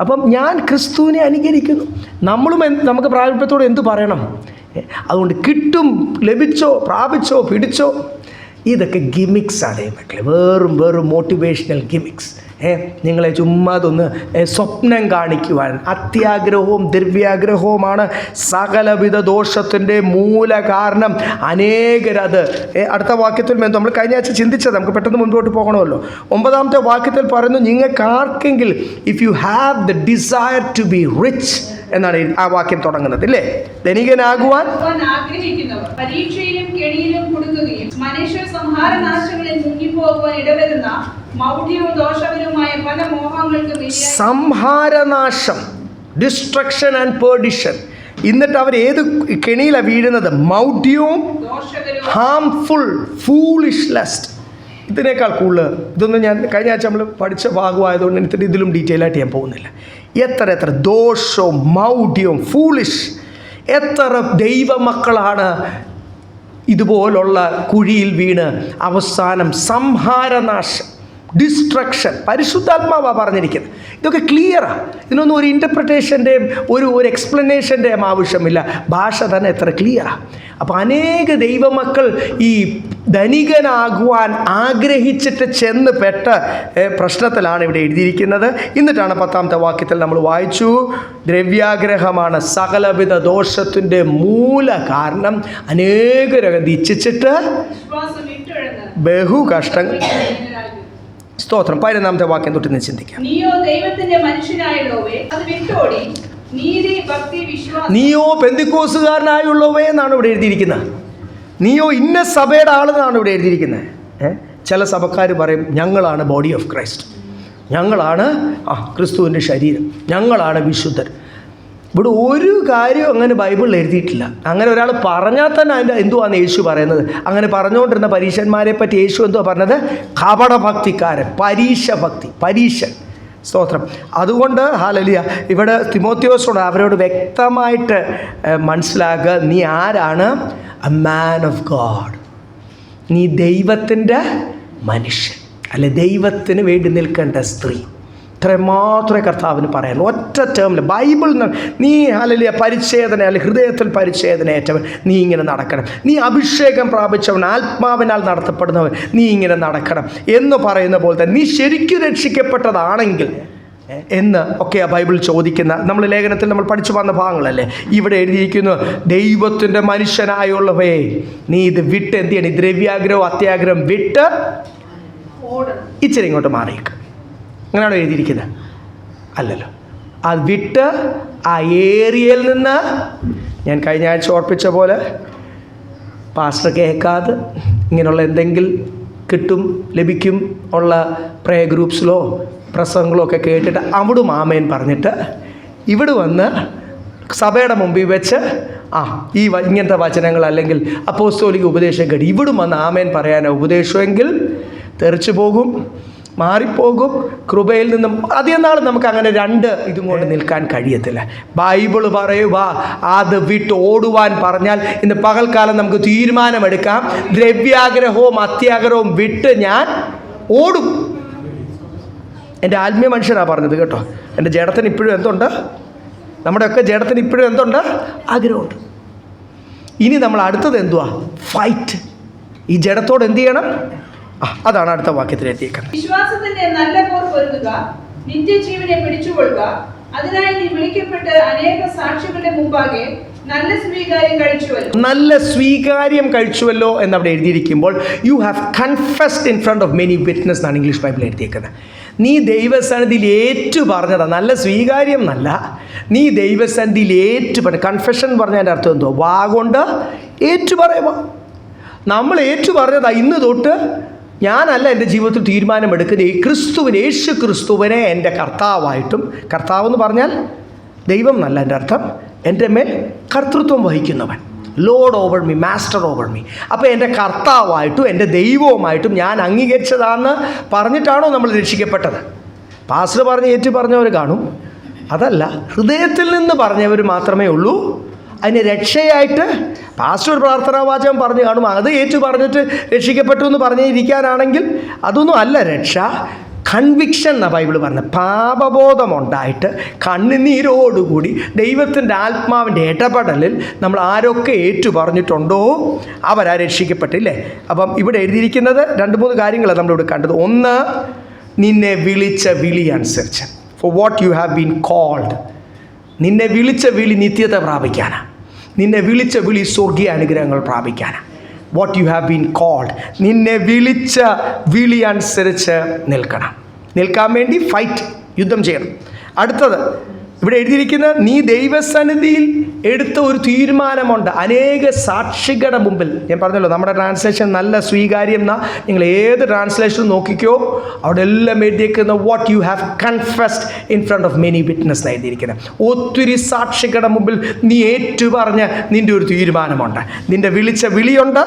അപ്പം ഞാൻ ക്രിസ്തുവിനെ അനുകരിക്കുന്നു. നമുക്ക് പ്രാഗൽഭ്യത്തോടെ എന്ത് പറയണം? അതുകൊണ്ട് കിട്ടും, ലഭിച്ചോ, പ്രാപിച്ചോ, പിടിച്ചോ, ഇതൊക്കെ ഗിമിക്സാണ് മക്കളെ, വെറും മോട്ടിവേഷണൽ ഗിമിക്സ്. നിങ്ങളെ ചുമ്മാതൊന്ന് സ്വപ്നം കാണിക്കുവാൻ. അത്യാഗ്രഹവും ദ്രവ്യാഗ്രഹവുമാണ് സകലവിധ ദോഷത്തിൻ്റെ മൂല കാരണം. അനേകരത് അടുത്ത വാക്യത്തിൽ നമ്മൾ കഴിഞ്ഞ ആഴ്ച ചിന്തിച്ചത്, നമുക്ക് പെട്ടെന്ന് മുൻപോട്ട് പോകണമല്ലോ. 9ാമത്തെ വാക്യത്തിൽ പറയുന്നു, നിങ്ങൾക്ക് ആർക്കെങ്കിൽ if you have the desire to be rich എന്നാണ് ആ വാക്യം തുടങ്ങുന്നത്, ഇല്ലേ? ധനികനാകുവാൻ ആഗ്രഹിക്കുന്നവർ പരീക്ഷയിലും കെണിയിലും കുടുങ്ങുകയും മനുഷ്യ സംഹാരനാശങ്ങളിൽ മുങ്ങിപ്പോകുവാൻ ഇടവരുന്ന മൗഢ്യവും ദോഷകരവുമായ പല മോഹങ്ങൾക്ക് സംഹാരനാശം, ഡിസ്ട്രക്ഷൻ ആൻഡ് പെർഡിഷൻ. എന്നിട്ട് അവർ ഏത് കെണിയിലാണ് വീഴുന്നത്? മൗഢ്യവും ഹാംഫുൾ ഫൂളിഷ് ലസ്റ്റ്. ഇതിനേക്കാൾ കൂടുതൽ ഇതൊന്നും ഞാൻ കഴിഞ്ഞ ആഴ്ച നമ്മൾ പഠിച്ച ഭാഗമായതുകൊണ്ട് എന്നിട്ട് ഇതിലും ഡീറ്റെയിൽ ആയിട്ട് ഞാൻ പോകുന്നില്ല. എത്ര ദോഷവും മൗഢ്യവും ഫൂളിഷ്. എത്ര ദൈവമക്കളാണ് ഇതുപോലുള്ള കുഴിയിൽ വീണ് അവസാനം സംഹാരനാശം, ഡിസ്ട്രക്ഷൻ. പരിശുദ്ധാത്മാവാണ് പറഞ്ഞിരിക്കുന്നത്. ഇതൊക്കെ ക്ലിയറാണ്. ഇതിനൊന്നും ഒരു ഇൻ്റർപ്രിട്ടേഷൻ്റെയും ഒരു എക്സ്പ്ലനേഷൻ്റെയും ആവശ്യമില്ല. ഭാഷ തന്നെ എത്ര ക്ലിയറാണ്. അപ്പോൾ അനേക ദൈവമക്കൾ ഈ ധനികനാകുവാൻ ആഗ്രഹിച്ചിട്ട് ചെന്ന് പെട്ട പ്രശ്നത്തിലാണ് ഇവിടെ എഴുതിയിരിക്കുന്നത്. എന്നിട്ടാണ് 10ാമത്തെ വാക്യത്തിൽ നമ്മൾ വായിച്ചു, ദ്രവ്യാഗ്രഹമാണ് സകലവിധ ദോഷത്തിൻ്റെ മൂല കാരണം. അനേകരകം ഇച്ഛിച്ചിട്ട് ബഹു കഷ്ടങ്ങൾ. സ്തോത്രം. 11ാമത്തെ വാക്യം തൊട്ട് നിന്ന് ചിന്തിക്കാം. നീയോ പെന്തിക്കോസുകാരനായുള്ളവേ എന്നാണ് ഇവിടെ എഴുതിയിരിക്കുന്നത്. നീയോ ഇന്ന സഭയുടെ ആളെന്നാണ് ഇവിടെ എഴുതിയിരിക്കുന്നത്. ചില സഭക്കാർ പറയും, ഞങ്ങളാണ് ബോഡി ഓഫ് ക്രൈസ്റ്റ്, ഞങ്ങളാണ് ക്രിസ്തുവിൻ്റെ ശരീരം, ഞങ്ങളാണ് വിശുദ്ധർ. ഇവിടെ ഒരു കാര്യവും അങ്ങനെ ബൈബിളിൽ എഴുതിയിട്ടില്ല. അങ്ങനെ ഒരാൾ പറഞ്ഞാൽ തന്നെ അതിൻ്റെ എന്തുവാണ് യേശു പറയുന്നത്? അങ്ങനെ പറഞ്ഞുകൊണ്ടിരുന്ന പരീശന്മാരെ പറ്റി യേശു എന്തുവാ പറഞ്ഞത്? കപടഭക്തിക്കാരൻ, പരീശൻ. സ്തോത്രം. അതുകൊണ്ട് ഹല്ലേലൂയ, ഇവിടെ തിമോത്തിയോസോട് അവരോട് വ്യക്തമായിട്ട് മനസ്സിലാക്കുക, നീ ആരാണ്? A man of God. നീ ദൈവത്തിൻ്റെ മനുഷ്യൻ, അല്ലെ ദൈവത്തിന് വേണ്ടി നിൽക്കേണ്ട സ്ത്രീ. ഇത്രയും മാത്രമേ കർത്താവിന് പറയാൻ ഒറ്റ ടേമിൽ ബൈബിളിൽ നിന്ന്. നീ ഹല്ലേലൂയ പരിച്ഛേദന, അല്ലെ ഹൃദയത്തിൽ പരിച്ഛേദന ഏറ്റവൻ, നീ ഇങ്ങനെ നടക്കണം. നീ അഭിഷേകം പ്രാപിച്ചവൻ, ആത്മാവിനാൽ നടത്തപ്പെടുന്നവൻ, നീ ഇങ്ങനെ നടക്കണം എന്ന് പറയുന്ന പോലെ തന്നെ നീ ശരിക്കും രക്ഷിക്കപ്പെട്ടതാണെങ്കിൽ എന്ന് ഒക്കെയാണ് ബൈബിൾ ചോദിക്കുന്ന. നമ്മൾ ലേഖനത്തിൽ നമ്മൾ പഠിച്ചു വന്ന ഭാഗങ്ങളല്ലേ ഇവിടെ എഴുതിയിരിക്കുന്നു, ദൈവത്തിൻ്റെ മനുഷ്യനായുള്ളവയെ നീ ഇത് വിട്ട് എന്ത് ചെയ്യണം? ദ്രവ്യാഗ്രഹവും അത്യാഗ്രഹം വിട്ട് ഇച്ചിരി ഇങ്ങോട്ട് മാറിയേക്ക്. അങ്ങനെയാണോ എഴുതിയിരിക്കുന്നത്? അല്ലല്ലോ. അത് വിട്ട് ആ ഏരിയയിൽ നിന്ന്, ഞാൻ കഴിഞ്ഞ ആഴ്ച ഓർപ്പിച്ച പോലെ, പാസ്റ്റർ കേൾക്കാതെ ഇങ്ങനെയുള്ള എന്തെങ്കിലും കിട്ടും ലഭിക്കും ഉള്ള പ്രേയർ ഗ്രൂപ്പ്സിലോ പ്രസംഗങ്ങളോ ഒക്കെ കേട്ടിട്ട് അവിടും ആമേൻ പറഞ്ഞിട്ട് ഇവിടെ വന്ന് സഭയുടെ മുമ്പിൽ വെച്ച് ഇങ്ങനത്തെ വചനങ്ങൾ അല്ലെങ്കിൽ അപ്പോസ്തോലിക ഉപദേശം കേട്ട് ഇവിടും വന്ന് ആമേൻ പറയാനോ ഉപദേശമെങ്കിൽ തെറിച്ചു പോകും, മാറിപ്പോകും. കൃപയിൽ നിന്നും അധികം നാൾ നമുക്ക് അങ്ങനെ ഇതും കൊണ്ട് നിൽക്കാൻ കഴിയത്തില്ല. ബൈബിൾ പറയുക അത് വിട്ട് ഓടുവാൻ പറഞ്ഞാൽ ഇന്ന് പകൽക്കാലം നമുക്ക് തീരുമാനമെടുക്കാം, ദ്രവ്യാഗ്രഹവും അത്യാഗ്രഹവും വിട്ട് ഞാൻ ഓടും എൻ്റെ ആത്മീയ മനുഷ്യനാണ് പറഞ്ഞത് കേട്ടോ. എൻ്റെ ജഡത്തിന് ഇപ്പോഴും എന്തുണ്ട്? നമ്മുടെയൊക്കെ ജഡത്തിന് ഇപ്പോഴും എന്തുണ്ട്? ആഗ്രഹമുണ്ട്. ഇനി നമ്മൾ അടുത്തത് എന്തുവാ? ഫൈറ്റ്. ഈ ജഡത്തോട് എന്ത് ചെയ്യണം? അതാണ് അടുത്ത വാക്യത്തിൽ എത്തിയേക്കുന്നത്. വിശ്വാസത്തിന്റെ നല്ല പോർ പൊരുതുക, നിത്യജീവനെ പിടിച്ചുകൊള്ളുക. അതിനായി നീ വിളിക്കപ്പെട്ട് അനേക സാക്ഷികളുടെ മുമ്പാകെ നല്ല സ്വീകാര്യം കഴിച്ചുവല്ലോ. നല്ല സ്വീകാര്യം കഴിച്ചുവല്ലോ എന്നവിടെ എഴുതിയിരിക്കുമ്പോൾ you have confessed in front of many witness എന്നാണ് ഇംഗ്ലീഷ് ബൈബിൾ എഴുതിയേക്കുന്നത്. നീ ദൈവസന്നിധിയിൽ ഏറ്റു പറഞ്ഞതാ. നല്ല സ്വീകാര്യം എന്നല്ല, നീ ദൈവസന്നിധിയിൽ ഏറ്റു പറഞ്ഞ. കൺഫെഷൻ പറഞ്ഞതിൻ്റെ അർത്ഥം എന്തോ? വാ കൊണ്ട് ഏറ്റു പറയുക. നമ്മൾ ഏറ്റു പറഞ്ഞതാ. ഇന്ന് തൊട്ട് ഞാനല്ല എൻ്റെ ജീവിതത്തിൽ തീരുമാനമെടുക്കുന്നത്, ക്രിസ്തുവിനെ, യേശു ക്രിസ്തുവിനെ എൻ്റെ കർത്താവായിട്ടും, കർത്താവെന്ന് പറഞ്ഞാൽ ദൈവം എന്നല്ല എൻ്റെ അർത്ഥം, എൻ്റെ മേൽ കർത്തൃത്വം വഹിക്കുന്നവൻ, lord over me, master over me. അപ്പോൾ എൻ്റെ കർത്താവായിട്ടും എൻ്റെ ദൈവവുമായിട്ടും ഞാൻ അംഗീകരിച്ചതാണെന്ന് പറഞ്ഞിട്ടാണോ നമ്മൾ രക്ഷിക്കപ്പെട്ടത്? പാസ്റ്റർ പറഞ്ഞ് ഏറ്റു പറഞ്ഞവർ കാണും, അതല്ല, ഹൃദയത്തിൽ നിന്ന് പറഞ്ഞവർ മാത്രമേ ഉള്ളൂ. അതിന് രക്ഷയായിട്ട് പാസ്റ്റർ ഒരു പ്രാർത്ഥനാവാചകം പറഞ്ഞു കാണും, അത് ഏറ്റു പറഞ്ഞിട്ട് രക്ഷിക്കപ്പെട്ടു എന്ന് പറഞ്ഞിരിക്കാനാണെങ്കിൽ അതൊന്നും അല്ല രക്ഷ. കൺവിക്ഷൻ എന്നാണ് ബൈബിൾ പറഞ്ഞത്. പാപബോധമുണ്ടായിട്ട് കണ്ണുനീരോടുകൂടി ദൈവത്തിൻ്റെ ആത്മാവിൻ്റെ ഇടപെടലിൽ നമ്മൾ ആരൊക്കെ ഏറ്റു പറഞ്ഞിട്ടുണ്ടോ അവരാ രക്ഷിക്കപ്പെട്ടില്ലേ. അപ്പം ഇവിടെ എഴുതിയിരിക്കുന്നത് 2-3 കാര്യങ്ങളാണ് നമ്മളിവിടെ കണ്ടത്. ഒന്ന്, നിന്നെ വിളിച്ച വിളി അനുസരിച്ച്, for what you have been called. നിന്നെ വിളിച്ച വിളി നിത്യത പ്രാപിക്കാനാണ്. നിന്നെ വിളിച്ച വിളി സ്വർഗീയ അനുഗ്രഹങ്ങൾ പ്രാപിക്കാനാണ്. What you have been called. നിന്നെ വിളിച്ച വിളി അനുസരിച്ച് നിൽക്കണം. നിൽക്കാൻ വേണ്ടി ഫൈറ്റ്, യുദ്ധം ചെയ്യണം. അടുത്തത് ഇവിടെ എഴുതിയിരിക്കുന്നത്, നീ ദൈവസന്നിധിയിൽ എടുത്ത ഒരു തീരുമാനമുണ്ട് അനേക സാക്ഷികളുടെ മുമ്പിൽ. ഞാൻ പറഞ്ഞല്ലോ, നമ്മുടെ ട്രാൻസ്ലേഷൻ നല്ല സ്വീകാര്യം എന്നാ. നിങ്ങൾ ഏത് ട്രാൻസ്ലേഷൻ നോക്കിക്കോ, അവിടെ എല്ലാം എഴുതിയിരിക്കുന്ന what you have confessed in front of many witness എഴുതിയിരിക്കുന്നത്. ഒത്തിരി സാക്ഷികളുടെ മുമ്പിൽ നീ ഏറ്റുപറഞ്ഞ് നിൻ്റെ ഒരു തീരുമാനമുണ്ട്. നിൻ്റെ വിളിച്ച വിളിയുണ്ട്.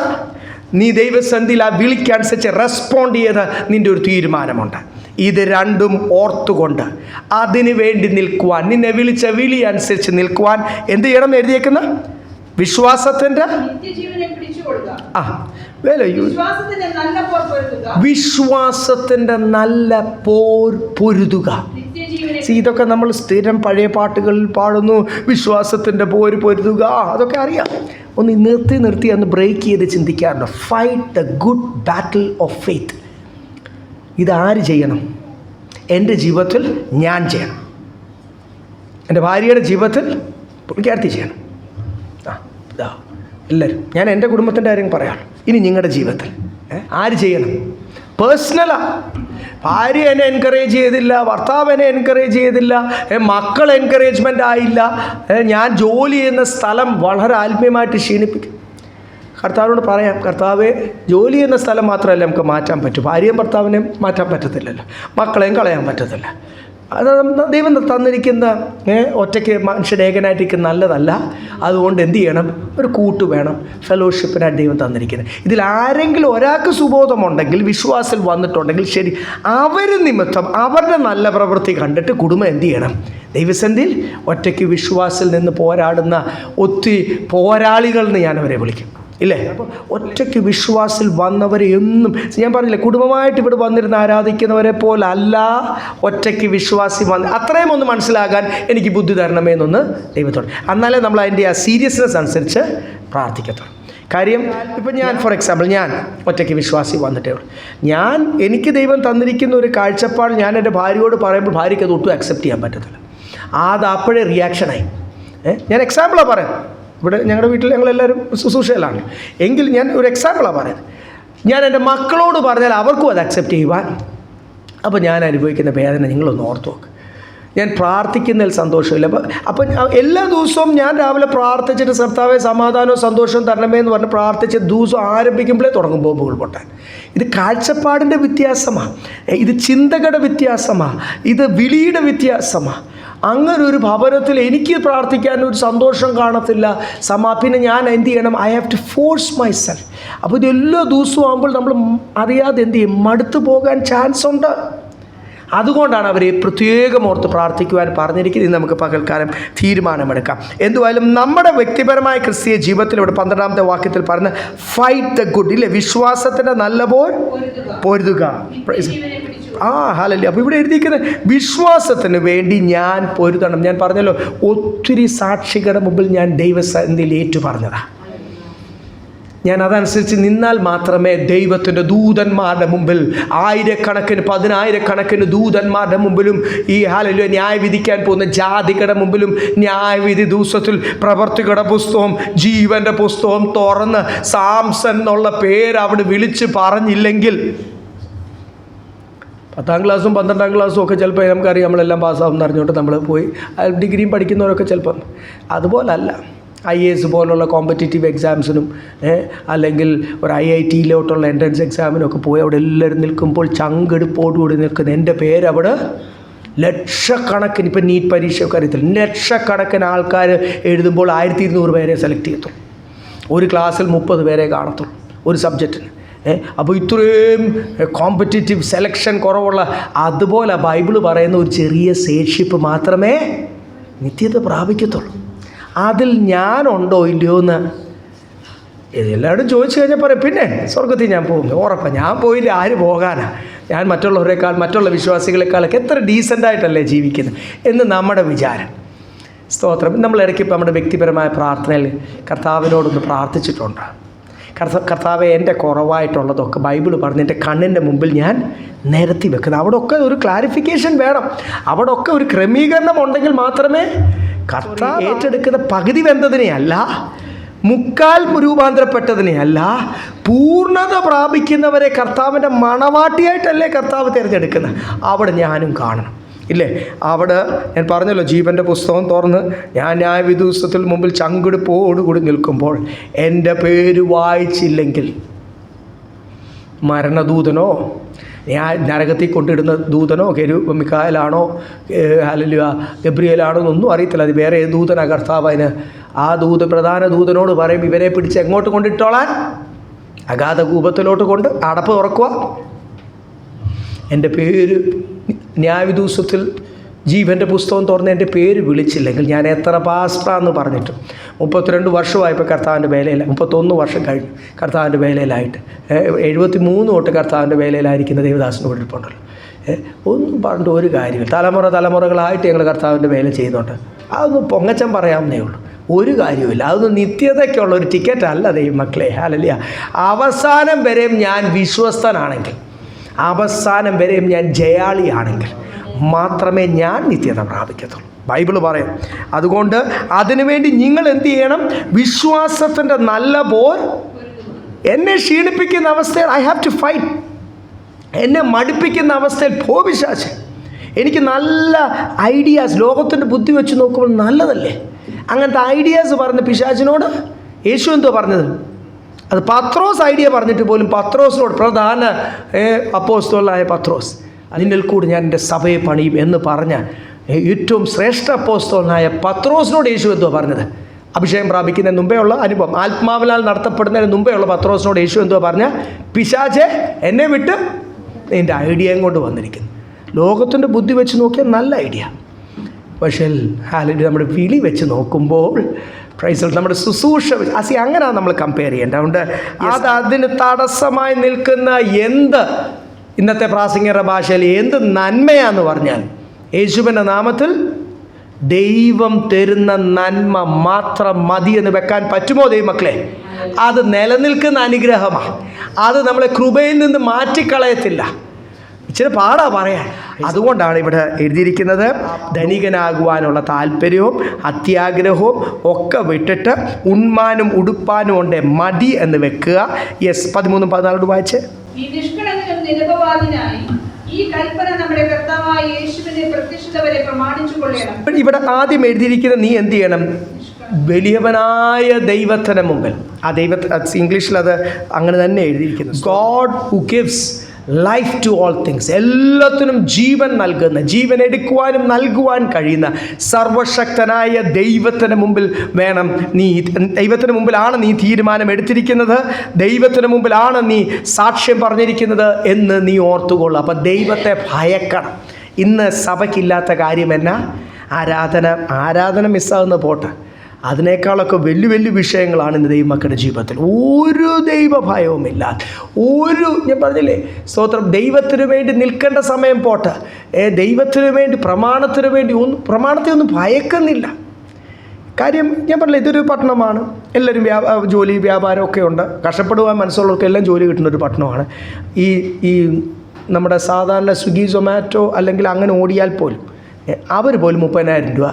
നീ ദൈവസന്നിധിയിൽ ആ വിളിക്കനുസരിച്ച് റെസ്പോണ്ട് ചെയ്ത് നിൻ്റെ ഒരു തീരുമാനമുണ്ട്. ഇത് രണ്ടും ഓർത്തുകൊണ്ട് അതിനു വേണ്ടി നിൽക്കുവാൻ, നിന്നെ വിളിച്ച വിളി അനുസരിച്ച് നിൽക്കുവാൻ എന്ത് ചെയ്യണം എഴുതിയേക്കുന്ന? വിശ്വാസത്തിൻ്റെ വിശ്വാസത്തിൻ്റെ നല്ല പോർ പൊരുതുക. ഇതൊക്കെ നമ്മൾ സ്ഥിരം പഴയ പാട്ടുകളിൽ പാടുന്നു, വിശ്വാസത്തിൻ്റെ പോര് പൊരുതുക, അതൊക്കെ അറിയാം. ഒന്ന് നിർത്തി ഒന്ന് ബ്രേക്ക് ചെയ്ത് ചിന്തിക്കാറുണ്ട്. Fight the good battle of faith. ഇതാര് ചെയ്യണം? എൻ്റെ ജീവിതത്തിൽ ഞാൻ ചെയ്യണം. എൻ്റെ ഭാര്യയുടെ ജീവിതത്തിൽ പുള്ളിക്കാരത്തി ചെയ്യണം. ഇതാ എല്ലാവരും, ഞാൻ എൻ്റെ കുടുംബത്തിൻ്റെ കാര്യം പറയാം. ഇനി നിങ്ങളുടെ ജീവിതത്തിൽ ആര് ചെയ്യണം? പേഴ്സണലാണ്. ഭാര്യ എന്നെ എൻകറേജ് ചെയ്തില്ല, ഭർത്താവ് എന്നെ എൻകറേജ് ചെയ്തില്ല, മക്കൾ എൻകറേജ്മെൻ്റ് ആയില്ല, ഞാൻ ജോലി ചെയ്യുന്ന സ്ഥലം വളരെ ആത്മീയമായിട്ട് ക്ഷീണിപ്പിക്കും. കർത്താവിനോട് പറയാം, കർത്താവെ, ജോലി ചെയ്യുന്ന സ്ഥലം മാത്രമല്ല നമുക്ക് മാറ്റാൻ പറ്റും, ഭാര്യയും ഭർത്താവിനെയും മാറ്റാൻ പറ്റത്തില്ലല്ലോ, മക്കളെയും കളയാൻ പറ്റത്തില്ല. അത് ദൈവം തന്നിരിക്കുന്ന ഒറ്റയ്ക്ക് മനുഷ്യരേഖനായിട്ടിരിക്കുന്ന നല്ലതല്ല. അതുകൊണ്ട് എന്ത് ചെയ്യണം? ഒരു കൂട്ട് വേണം, ഫെലോഷിപ്പിനായിട്ട് ദൈവം തന്നിരിക്കുന്നത്. ഇതിൽ ആരെങ്കിലും ഒരാൾക്ക് സുബോധമുണ്ടെങ്കിൽ, വിശ്വാസം വന്നിട്ടുണ്ടെങ്കിൽ ശരി, അവർ നിമിത്തം അവരുടെ നല്ല പ്രവൃത്തി കണ്ടിട്ട് കുടുംബം എന്ത് ചെയ്യണം? ദൈവസന്നിധിയിൽ ഒറ്റയ്ക്ക് വിശ്വാസത്തിൽ നിന്ന് പോരാടുന്ന ഒത്തിരി പോരാളികൾ എന്ന് ഞാനവരെ വിളിക്കും, ഇല്ലേ? അപ്പോൾ ഒറ്റയ്ക്ക് വിശ്വാസത്തിൽ വന്നവരെ എന്നും ഞാൻ പറഞ്ഞില്ലേ, കുടുംബമായിട്ട് ഇവിടെ വന്നിരുന്ന് ആരാധിക്കുന്നവരെ പോലല്ല ഒറ്റയ്ക്ക് വിശ്വാസി വന്ന്. അത്രയും ഒന്ന് മനസ്സിലാകാൻ എനിക്ക് ബുദ്ധി തരണമേ എന്നൊന്ന് ദൈവത്തോട്. എന്നാലേ നമ്മൾ അതിൻ്റെ ആ സീരിയസ്നെസ് അനുസരിച്ച് പ്രാർത്ഥിക്കത്തുള്ളൂ. കാര്യം ഇപ്പം ഞാൻ ഫോർ എക്സാമ്പിൾ, ഞാൻ ഒറ്റയ്ക്ക് വിശ്വാസി വന്നിട്ടേ ഉള്ളൂ. എനിക്ക് ദൈവം തന്നിരിക്കുന്ന ഒരു കാഴ്ചപ്പാട് ഞാൻ എൻ്റെ ഭാര്യയോട് പറയുമ്പോൾ ഭാര്യയ്ക്ക് അത് ഒട്ടും അക്സെപ്റ്റ് ചെയ്യാൻ പറ്റത്തില്ല. അത് അപ്പോഴേ റിയാക്ഷനായി. ഞാൻ എക്സാമ്പിളാണ് പറയാം. ഇവിടെ ഞങ്ങളുടെ വീട്ടിൽ ഞങ്ങളെല്ലാവരും ശുശ്രൂഷയിലാണ്. എങ്കിൽ ഞാൻ ഒരു എക്സാമ്പിളാണ് പറയുന്നത്. ഞാൻ എൻ്റെ മക്കളോട് പറഞ്ഞാൽ അവർക്കും അത് അക്സെപ്റ്റ് ചെയ്യുവാൻ. അപ്പോൾ ഞാൻ അനുഭവിക്കുന്ന വേദന നിങ്ങളൊന്ന് ഓർത്ത് നോക്ക്. ഞാൻ പ്രാർത്ഥിക്കുന്നതിൽ സന്തോഷമില്ല. അപ്പം എല്ലാ ദിവസവും ഞാൻ രാവിലെ പ്രാർത്ഥിച്ചിട്ട് കർത്താവേ സമാധാനവും സന്തോഷവും തരണമേ എന്ന് പറഞ്ഞ് പ്രാർത്ഥിച്ച് ദിവസം ആരംഭിക്കുമ്പോഴേ തുടങ്ങും ബോംബുകൾ പൊട്ടാൻ. ഇത് കാഴ്ചപ്പാടിൻ്റെ വ്യത്യാസമാണ്, ഇത് ചിന്തകളുടെ വ്യത്യാസമാണ്, ഇത് വിളിയുടെ വ്യത്യാസമാണ്. അങ്ങനെ ഒരു ഭവനത്തിൽ എനിക്ക് പ്രാർത്ഥിക്കാൻ ഒരു സന്തോഷം കാണത്തില്ല, പിന്നെ ഞാൻ എന്ത് ചെയ്യണം? I have to force myself. അപ്പോൾ ഇത് എല്ലാ ദിവസവും ആകുമ്പോൾ നമ്മൾ അറിയാതെ എന്ത് ചെയ്യും? മടുത്തു പോകാൻ ചാൻസ് ഉണ്ട്. അതുകൊണ്ടാണ് അവർ പ്രത്യേകം ഓർത്ത് പ്രാർത്ഥിക്കുവാൻ പറഞ്ഞിരിക്കുന്നത്. ഇന്ന് നമുക്ക് പകൽക്കാലം തീരുമാനമെടുക്കാം. എന്തുവായാലും നമ്മുടെ വ്യക്തിപരമായ ക്രിസ്തീയ ജീവിതത്തിൽ ഇവിടെ 12-ാമത്തെ വാക്യത്തിൽ പറഞ്ഞ ഫൈറ്റ് ദ ഗുഡ്, ഇല്ലേ, വിശ്വാസത്തിൻ്റെ നല്ല പോർ പൊരുതുക. ഹല്ലേലൂയ. അപ്പോൾ ഇവിടെ എഴുതിയിരിക്കുന്നത് വിശ്വാസത്തിന് വേണ്ടി ഞാൻ പൊരുതണം. ഞാൻ പറഞ്ഞല്ലോ, ഒത്തിരി സാക്ഷികളുടെ മുമ്പിൽ ഞാൻ ദൈവസന്നിധിയിൽ ഏറ്റു പറഞ്ഞതാണ്. ഞാൻ അതനുസരിച്ച് നിന്നാൽ മാത്രമേ ദൈവത്തിൻ്റെ ദൂതന്മാരുടെ മുമ്പിൽ, ആയിരക്കണക്കിന് 10,000-കണക്കിന് ദൂതന്മാരുടെ മുമ്പിലും, ഈ ഹല്ലേലൂയ ന്യായവിധിക്കാൻ പോകുന്ന ജാതികളുടെ മുമ്പിലും ന്യായവിധി ദിവസത്തിൽ പ്രവർത്തികളുടെ പുസ്തകം, ജീവൻ്റെ പുസ്തകം തുറന്ന് സാംസൺ എന്നുള്ള പേര് അവിടെ വിളിച്ച് പറഞ്ഞില്ലെങ്കിൽ 10ാം ക്ലാസ്സും 12ാം ക്ലാസ്സും ഒക്കെ ചിലപ്പോൾ നമുക്കറിയാം നമ്മളെല്ലാം പാസ്സാവും എന്ന് അറിഞ്ഞുകൊണ്ട് നമ്മൾ പോയി ഡിഗ്രിയും പഠിക്കുന്നവരൊക്കെ ചിലപ്പം അതുപോലല്ല. IAS പോലുള്ള കോമ്പറ്റേറ്റീവ് എക്സാംസിനും അല്ലെങ്കിൽ ഒരു IIT-ലോട്ടുള്ള എൻട്രൻസ് എക്സാമിനൊക്കെ പോയി അവിടെ എല്ലാവരും നിൽക്കുമ്പോൾ ചങ്കെടുപ്പോടുകൂടി നിൽക്കുന്ന എൻ്റെ പേരവിടെ ലക്ഷക്കണക്കിന്, ഇപ്പം നീറ്റ് പരീക്ഷയൊക്കെ അറിയത്തില്ല, ലക്ഷക്കണക്കിന് ആൾക്കാർ എഴുതുമ്പോൾ 1200 പേരെ സെലക്ട് ചെയ്യത്തുള്ളൂ. ഒരു ക്ലാസ്സിൽ 30 പേരെ കാണത്തുള്ളൂ ഒരു സബ്ജക്റ്റിന്. അപ്പോൾ ഇത്രയും കോമ്പറ്റേറ്റീവ് സെലക്ഷൻ കുറവുള്ള, അതുപോലെ ബൈബിള് പറയുന്ന ഒരു ചെറിയ ശേഷിപ്പ് മാത്രമേ നിത്യത പ്രാപിക്കത്തുള്ളൂ. അതിൽ ഞാനുണ്ടോ ഇല്ലയോ എന്ന് എല്ലാവരും ചോദിച്ചു കഴിഞ്ഞാൽ പറയും, പിന്നെ സ്വർഗത്തിൽ ഞാൻ പോകും, ഉറപ്പാണ്. ഞാൻ പോയില്ല, ആര് പോകാനാ? ഞാൻ മറ്റുള്ളവരെക്കാൾ, മറ്റുള്ള വിശ്വാസികളെക്കാളൊക്കെ എത്ര ഡീസൻ്റായിട്ടല്ലേ ജീവിക്കുന്നത് എന്ന് നമ്മുടെ വിചാരം. സ്തോത്രം. നമ്മൾ ഇടയ്ക്ക് ഇപ്പം നമ്മുടെ വ്യക്തിപരമായ പ്രാർത്ഥനയിൽ കർത്താവിനോടൊന്ന് പ്രാർത്ഥിച്ചിട്ടുണ്ട്. കർത്താവെ, എൻ്റെ കുറവായിട്ടുള്ളതൊക്കെ ബൈബിള് പറഞ്ഞ് എൻ്റെ കണ്ണിൻ്റെ മുമ്പിൽ ഞാൻ നിരത്തി വെക്കുന്നത്. അവിടെയൊക്കെ ഒരു ക്ലാരിഫിക്കേഷൻ വേണം, അവിടെയൊക്കെ ഒരു ക്രമീകരണം ഉണ്ടെങ്കിൽ മാത്രമേ കർത്താവ് ഏറ്റെടുക്കുന്ന പകുതി വെന്തതിനെയല്ല, മുക്കാൽ രൂപാന്തരപ്പെട്ടതിനെയല്ല, പൂർണ്ണത പ്രാപിക്കുന്നവരെ കർത്താവിൻ്റെ മണവാട്ടിയായിട്ടല്ലേ കർത്താവ് തിരഞ്ഞെടുക്കുന്നത്. അവിടെ ഞാനും കാണണം, ഇല്ലേ? അവിടെ ഞാൻ പറഞ്ഞല്ലോ, ജീവൻ്റെ പുസ്തകം തുറന്ന് ഞാൻ ന്യായവിധിദിവസത്തിൽ മുമ്പിൽ ചങ്കെടുപ്പോടുകൂടി നിൽക്കുമ്പോൾ എൻ്റെ പേര് വായിച്ചില്ലെങ്കിൽ മരണദൂതനോ നരകത്തിൽ കൊണ്ടിടുന്ന ദൂതനോ മിക്കായലാണോ ഹല്ലേലൂയ ഗബ്രിയേലാണോ എന്നൊന്നും അറിയത്തില്ല. അത് വേറെ ഏത് ദൂതനാണ് കർത്താവ് അതിന്. ആ പ്രധാന ദൂതനോട് പറയും, ഇവരെ പിടിച്ച് എങ്ങോട്ട് കൊണ്ടിട്ടോളാൻ? അഗാധ കൂപത്തിലോട്ട് കൊണ്ട് അടപ്പ് തുറക്കുക. എൻ്റെ പേര് ന്യായവിധിദിവസത്തിൽ ജീവൻ്റെ പുസ്തകം തുറന്ന് എൻ്റെ പേര് വിളിച്ചില്ലെങ്കിൽ ഞാൻ എത്ര പാസ്റ്ററാന്ന് പറഞ്ഞിട്ട് 32 വർഷമായിപ്പോൾ കർത്താവിൻ്റെ വേലയിൽ, 31 വർഷം കഴിഞ്ഞു കർത്താവിൻ്റെ വേലയിലായിട്ട്. 73 തൊട്ട് കർത്താവിൻ്റെ വേലയിലായിരിക്കുന്ന ദേവദാസിനോട് ഇരിപ്പുണ്ടല്ലോ. ഒന്നും പറഞ്ഞിട്ട് ഒരു കാര്യമില്ല. തലമുറകളായിട്ട് ഞങ്ങൾ കർത്താവിൻ്റെ വേല ചെയ്യുന്നുണ്ട്. അതൊന്നും പൊങ്ങച്ചം പറയാവുന്നേ ഉള്ളൂ, ഒരു കാര്യമില്ല. അതൊന്നും നിത്യതയ്ക്കുള്ള ഒരു ടിക്കറ്റ് അല്ല ദൈവമക്കളെ. ഹല്ലേലൂയ. അവസാനം വരെയും ഞാൻ വിശ്വസ്തനാണെങ്കിൽ, അവസാനം വരെയും ഞാൻ ജയാളിയാണെങ്കിൽ മാത്രമേ ഞാൻ നിത്യത പ്രാപിക്കത്തുള്ളൂ. ബൈബിള് പറയും. അതുകൊണ്ട് അതിനുവേണ്ടി നിങ്ങൾ എന്ത് ചെയ്യണം? വിശ്വാസത്തിൻ്റെ നല്ല പോർ. എന്നെ ക്ഷീണിപ്പിക്കുന്ന അവസ്ഥയിൽ ഐ ഹാവ് ടു ഫൈറ്റ്. എന്നെ മടുപ്പിക്കുന്ന അവസ്ഥയിൽ പിശാച്. എനിക്ക് നല്ല ഐഡിയാസ്, ലോകത്തിൻ്റെ ബുദ്ധി വെച്ച് നോക്കുമ്പോൾ നല്ലതല്ലേ അങ്ങനത്തെ ഐഡിയാസ് പറഞ്ഞ പിശാചിനോട് യേശു എന്തോ പറഞ്ഞത്? അത് പത്രോസ് ഐഡിയ പറഞ്ഞിട്ട് പോലും പത്രോസിനോട്, പ്രധാന അപ്പോസ്തലനായ പത്രോസ്, അതിൻ്റെ കൂടെ ഞാൻ എൻ്റെ സഭയെ പണിയും എന്ന് പറഞ്ഞ ഏറ്റവും ശ്രേഷ്ഠ അപ്പോസ്തലനായ പത്രോസിനോട് യേശു എന്തോ പറഞ്ഞത്? അഭിഷേകം പ്രാപിക്കുന്നതിന് മുമ്പേ ഉള്ള അനുഭവം, ആത്മാവിനാൽ നടത്തപ്പെടുന്നതിന് മുമ്പേ ഉള്ള പത്രോസിനോട് യേശു എന്തോ പറഞ്ഞ? പിശാചേ, എന്നെ വിട്ട് നിൻ്റെ ഐഡിയയും കൊണ്ട് വന്നിരിക്കുന്നു. ലോകത്തിൻ്റെ ബുദ്ധി വെച്ച് നോക്കിയാൽ നല്ല ഐഡിയ, പക്ഷേ നമ്മുടെ വിളി വെച്ച് നോക്കുമ്പോൾ നമ്മുടെ ശുശ്രൂഷ അങ്ങനെയാണ് നമ്മൾ കമ്പയർ ചെയ്യേണ്ടത്. അതുകൊണ്ട് അതിന് തടസ്സമായി നിൽക്കുന്ന എന്ത്, ഇന്നത്തെ പ്രാസംഗികരുടെ ഭാഷയിൽ എന്ത് നന്മയാന്ന് പറഞ്ഞാൽ, യേശുവിൻ്റെ നാമത്തിൽ ദൈവം തരുന്ന നന്മ മാത്രം മതി എന്ന് വെക്കാൻ പറ്റുമോ ദൈവമക്കളെ? അത് നിലനിൽക്കുന്ന അനുഗ്രഹമാണ്. അത് നമ്മളെ കൃപയിൽ നിന്ന് മാറ്റിക്കളയത്തില്ല. ഇച്ചിരി പാടാ പറയാൻ. അതുകൊണ്ടാണ് ഇവിടെ എഴുതിയിരിക്കുന്നത്, ധനികനാകുവാനുള്ള താല്പര്യവും അത്യാഗ്രഹവും ഒക്കെ വിട്ടിട്ട് ഉണ്മാനും ഉടുപ്പാനും ഉണ്ട് മടി എന്ന് വെക്കുക. 13-14 വായിച്ച്. ഈ നിഷ്കളങ്കനും നിരപവാദിനായി ഈ കൽപ്പന നമ്മുടെ കർത്താവായ യേശുവിന്റെ പ്രത്യക്ഷത വരെ പ്രമാണിച്ചുകൊള്ളണം. ഇവിടെ ആദ്യം എഴുതിയിരിക്കുന്നത്, നീ എന്ത് ചെയ്യണം? വലിയവനായ ദൈവത്തിന് മുമ്പിൽ. ആ ഇംഗ്ലീഷിൽ അത് അങ്ങനെ തന്നെ എഴുതിയിരിക്കുന്നു. God who gives life to all things. എല്ലാത്തിനും ജീവൻ നൽകുന്ന, ജീവൻ എടുക്കുവാനും നൽകുവാൻ കഴിയുന്ന സർവശക്തനായ ദൈവത്തിന് മുമ്പിൽ വേണം നീ. ദൈവത്തിന് മുമ്പിലാണ് നീ തീരുമാനം എടുത്തിരിക്കുന്നത്, ദൈവത്തിന് മുമ്പിലാണ് നീ സാക്ഷ്യം പറഞ്ഞിരിക്കുന്നത് എന്ന് നീ ഓർത്തുകൊള്ളുക. അപ്പം ദൈവത്തെ ഭയക്കണം. ഇന്ന് സഭയ്ക്കില്ലാത്ത കാര്യം എന്നാ? ആരാധന മിസ്സാകുന്ന പോട്ടെ, അതിനേക്കാളൊക്കെ വലിയ വലിയ വിഷയങ്ങളാണ് ഇന്ന് ദൈവമക്കളുടെ ജീവിതത്തിൽ. ഒരു ദൈവഭയവുമില്ല, ഞാൻ പറഞ്ഞില്ലേ സ്തോത്രം, ദൈവത്തിന് വേണ്ടി നിൽക്കേണ്ട സമയം പോട്ടെ, ദൈവത്തിന് വേണ്ടി പ്രമാണത്തെ ഒന്നും ഭയക്കുന്നില്ല. കാര്യം ഞാൻ പറഞ്ഞില്ല, ഇതൊരു പട്ടണമാണ്, എല്ലാവരും ജോലി വ്യാപാരം ഒക്കെ ഉണ്ട്, കഷ്ടപ്പെടുവാൻ മനസ്സുള്ളവർക്കെല്ലാം ജോലി കിട്ടുന്നൊരു പട്ടണമാണ്. ഈ നമ്മുടെ സാധാരണ സ്വിഗ്ഗി സൊമാറ്റോ അല്ലെങ്കിൽ അങ്ങനെ ഓടിയാൽ പോലും അവർ പോലും 30,000 രൂപ,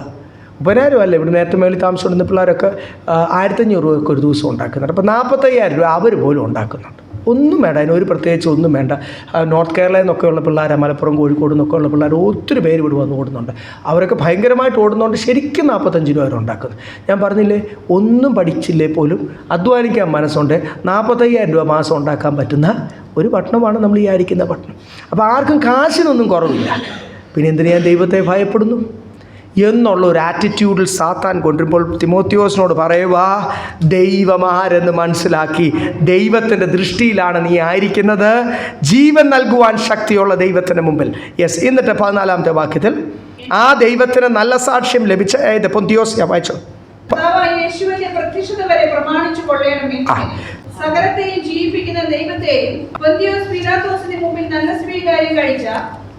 30,000 അല്ല, ഇവിടെ നേരത്തെ മേളിൽ താമസിച്ചുകൊണ്ടിരുന്ന പിള്ളേരൊക്കെ 1,500 രൂപയൊക്കെ ഒരു ദിവസം ഉണ്ടാക്കുന്നുണ്ട്. അപ്പോൾ 45,000 രൂപ അവർ പോലും ഉണ്ടാക്കുന്നുണ്ട്. ഒന്നും വേണ്ട, അതിനൊരു പ്രത്യേകിച്ച് ഒന്നും വേണ്ട. നോർത്ത് കേരളയിൽ നിന്നൊക്കെയുള്ള പിള്ളേർ, മലപ്പുറം കോഴിക്കോട് നിന്നൊക്കെ ഉള്ള പിള്ളേർ ഒത്തിരി പേര് ഇവിടെ വന്ന് ഓടുന്നുണ്ട്. അവരൊക്കെ ഭയങ്കരമായിട്ട് ഓടുന്നതുകൊണ്ട് ശരിക്കും 45 രൂപ അവർ ഉണ്ടാക്കുന്നത്. ഞാൻ പറഞ്ഞില്ലേ, ഒന്നും പഠിച്ചില്ലേ പോലും അധ്വാനിക്കാൻ മനസ്സുണ്ട് 45,000 രൂപ മാസം ഉണ്ടാക്കാൻ പറ്റുന്ന ഒരു പട്ടണമാണ് നമ്മൾ ഈ ആയിരിക്കുന്ന പട്ടണം. അപ്പോൾ ആർക്കും കാശിനൊന്നും കുറവില്ല. പിന്നെ എന്തിനാ ഞാൻ ദൈവത്തെ ഭയപ്പെടുന്നു എന്നുള്ള ഒരു ആറ്റിറ്റ്യൂഡിൽ സാത്താൻ കൊണ്ടുവരുമ്പോൾ തിമോത്തിയോസിനോട് പറയുക, ദൈവമാരെന്ന് മനസ്സിലാക്കി ദൈവത്തിൻ്റെ ദൃഷ്ടിയിലാണ് നീ ആയിരിക്കുന്നത്, ജീവൻ നൽകുവാൻ ശക്തിയുള്ള ദൈവത്തിൻ്റെ മുമ്പിൽ. യെസ്. എന്നിട്ട് 14-ാമത്തെ വാക്യത്തിൽ ആ ദൈവത്തിന് നല്ല സാക്ഷ്യം ലഭിച്ച പൊന്തിയോസ്, ഞാൻ വായിച്ചോ, യേശുവിന്റെ പ്രത്യക്ഷത വരെ പ്രമാണിച്ചു കൊള്ളണമേ. സകലത്തെയും ജീവിപ്പിക്കുന്ന ദൈവത്തെയും പൊന്തിയോസ് പീലാത്തോസിന്റെ മുമ്പിൽ നല്ല സ്വീകാര്യം കഴിച്ച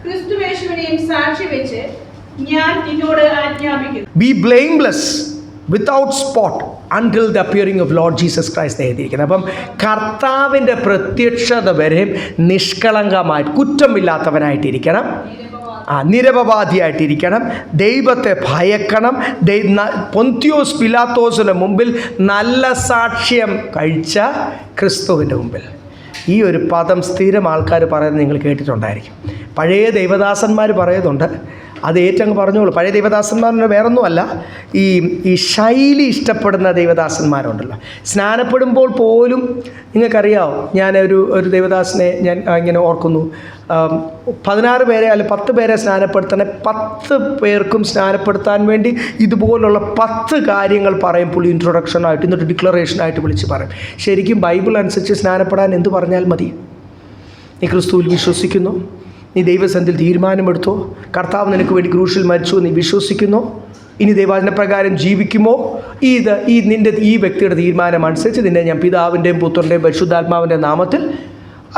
ക്രിസ്തുയേശുവിനെയും സാക്ഷി വെച്ച് ഞാൻ നിന്നോട് ആജ്ഞാപിക്കുന്നു. Be blameless without spot until the appearing of Lord Jesus Christ എഴുതിയിരിക്കുന്നത്. അപ്പം കർത്താവിൻ്റെ പ്രത്യക്ഷത വരെ നിഷ്കളങ്കമായിട്ട് കുറ്റമില്ലാത്തവനായിട്ടിരിക്കണം, നിരപവാദിയായിട്ടിരിക്കണം, ദൈവത്തെ ഭയക്കണം, പൊന്തിയോസ് പിലാത്തോസിന് മുമ്പിൽ നല്ല സാക്ഷ്യം കഴിച്ച ക്രിസ്തുവിൻ്റെ മുമ്പിൽ. ഈ ഒരു പദം സ്ഥിരം ആൾക്കാർ പറയുന്നത് നിങ്ങൾ കേട്ടിട്ടുണ്ടായിരിക്കും. പഴയ ദൈവദാസന്മാർ പറയുന്നുണ്ട്, അത് ഏറ്റങ്ങ് പറഞ്ഞോളൂ. പഴയ ദൈവദാസന്മാരുടെ വേറൊന്നുമല്ല, ഈ ശൈലി ഇഷ്ടപ്പെടുന്ന ദൈവദാസന്മാരുണ്ടല്ലോ. സ്നാനപ്പെടുമ്പോൾ പോലും നിങ്ങൾക്കറിയാമോ, ഞാൻ ഒരു ദൈവദാസനെ ഞാൻ ഇങ്ങനെ ഓർക്കുന്നു, 16 പേരെ അല്ല 10 പേരെ സ്നാനപ്പെടുത്തണേ, 10 പേർക്കും സ്നാനപ്പെടുത്താൻ വേണ്ടി ഇതുപോലുള്ള 10 കാര്യങ്ങൾ പറയും പുള്ളി ഇൻട്രൊഡക്ഷനായിട്ട്, എന്നിട്ട് ഡിക്ലറേഷനായിട്ട് വിളിച്ച് പറയും. ശരിക്കും ബൈബിൾ അനുസരിച്ച് സ്നാനപ്പെടാൻ എന്ത് പറഞ്ഞാൽ മതി? നീ ക്രിസ്തുവിൽ വിശ്വസിക്കുന്നു, നീ ദൈവസന്നിധിയിൽ തീരുമാനമെടുത്തോ, കർത്താവ് നിനക്ക് വേണ്ടി ക്രൂശിൽ മരിച്ചു, നീ വിശ്വസിക്കുന്നോ, ഇനി ദൈവവചനപ്രകാരം ജീവിക്കുമോ, നിൻ്റെ ഈ വ്യക്തിയുടെ തീരുമാനം അനുസരിച്ച് നിന്നെ ഞാൻ പിതാവിൻ്റെയും പുത്രൻ്റെയും പരിശുദ്ധാത്മാവിൻ്റെ നാമത്തിൽ,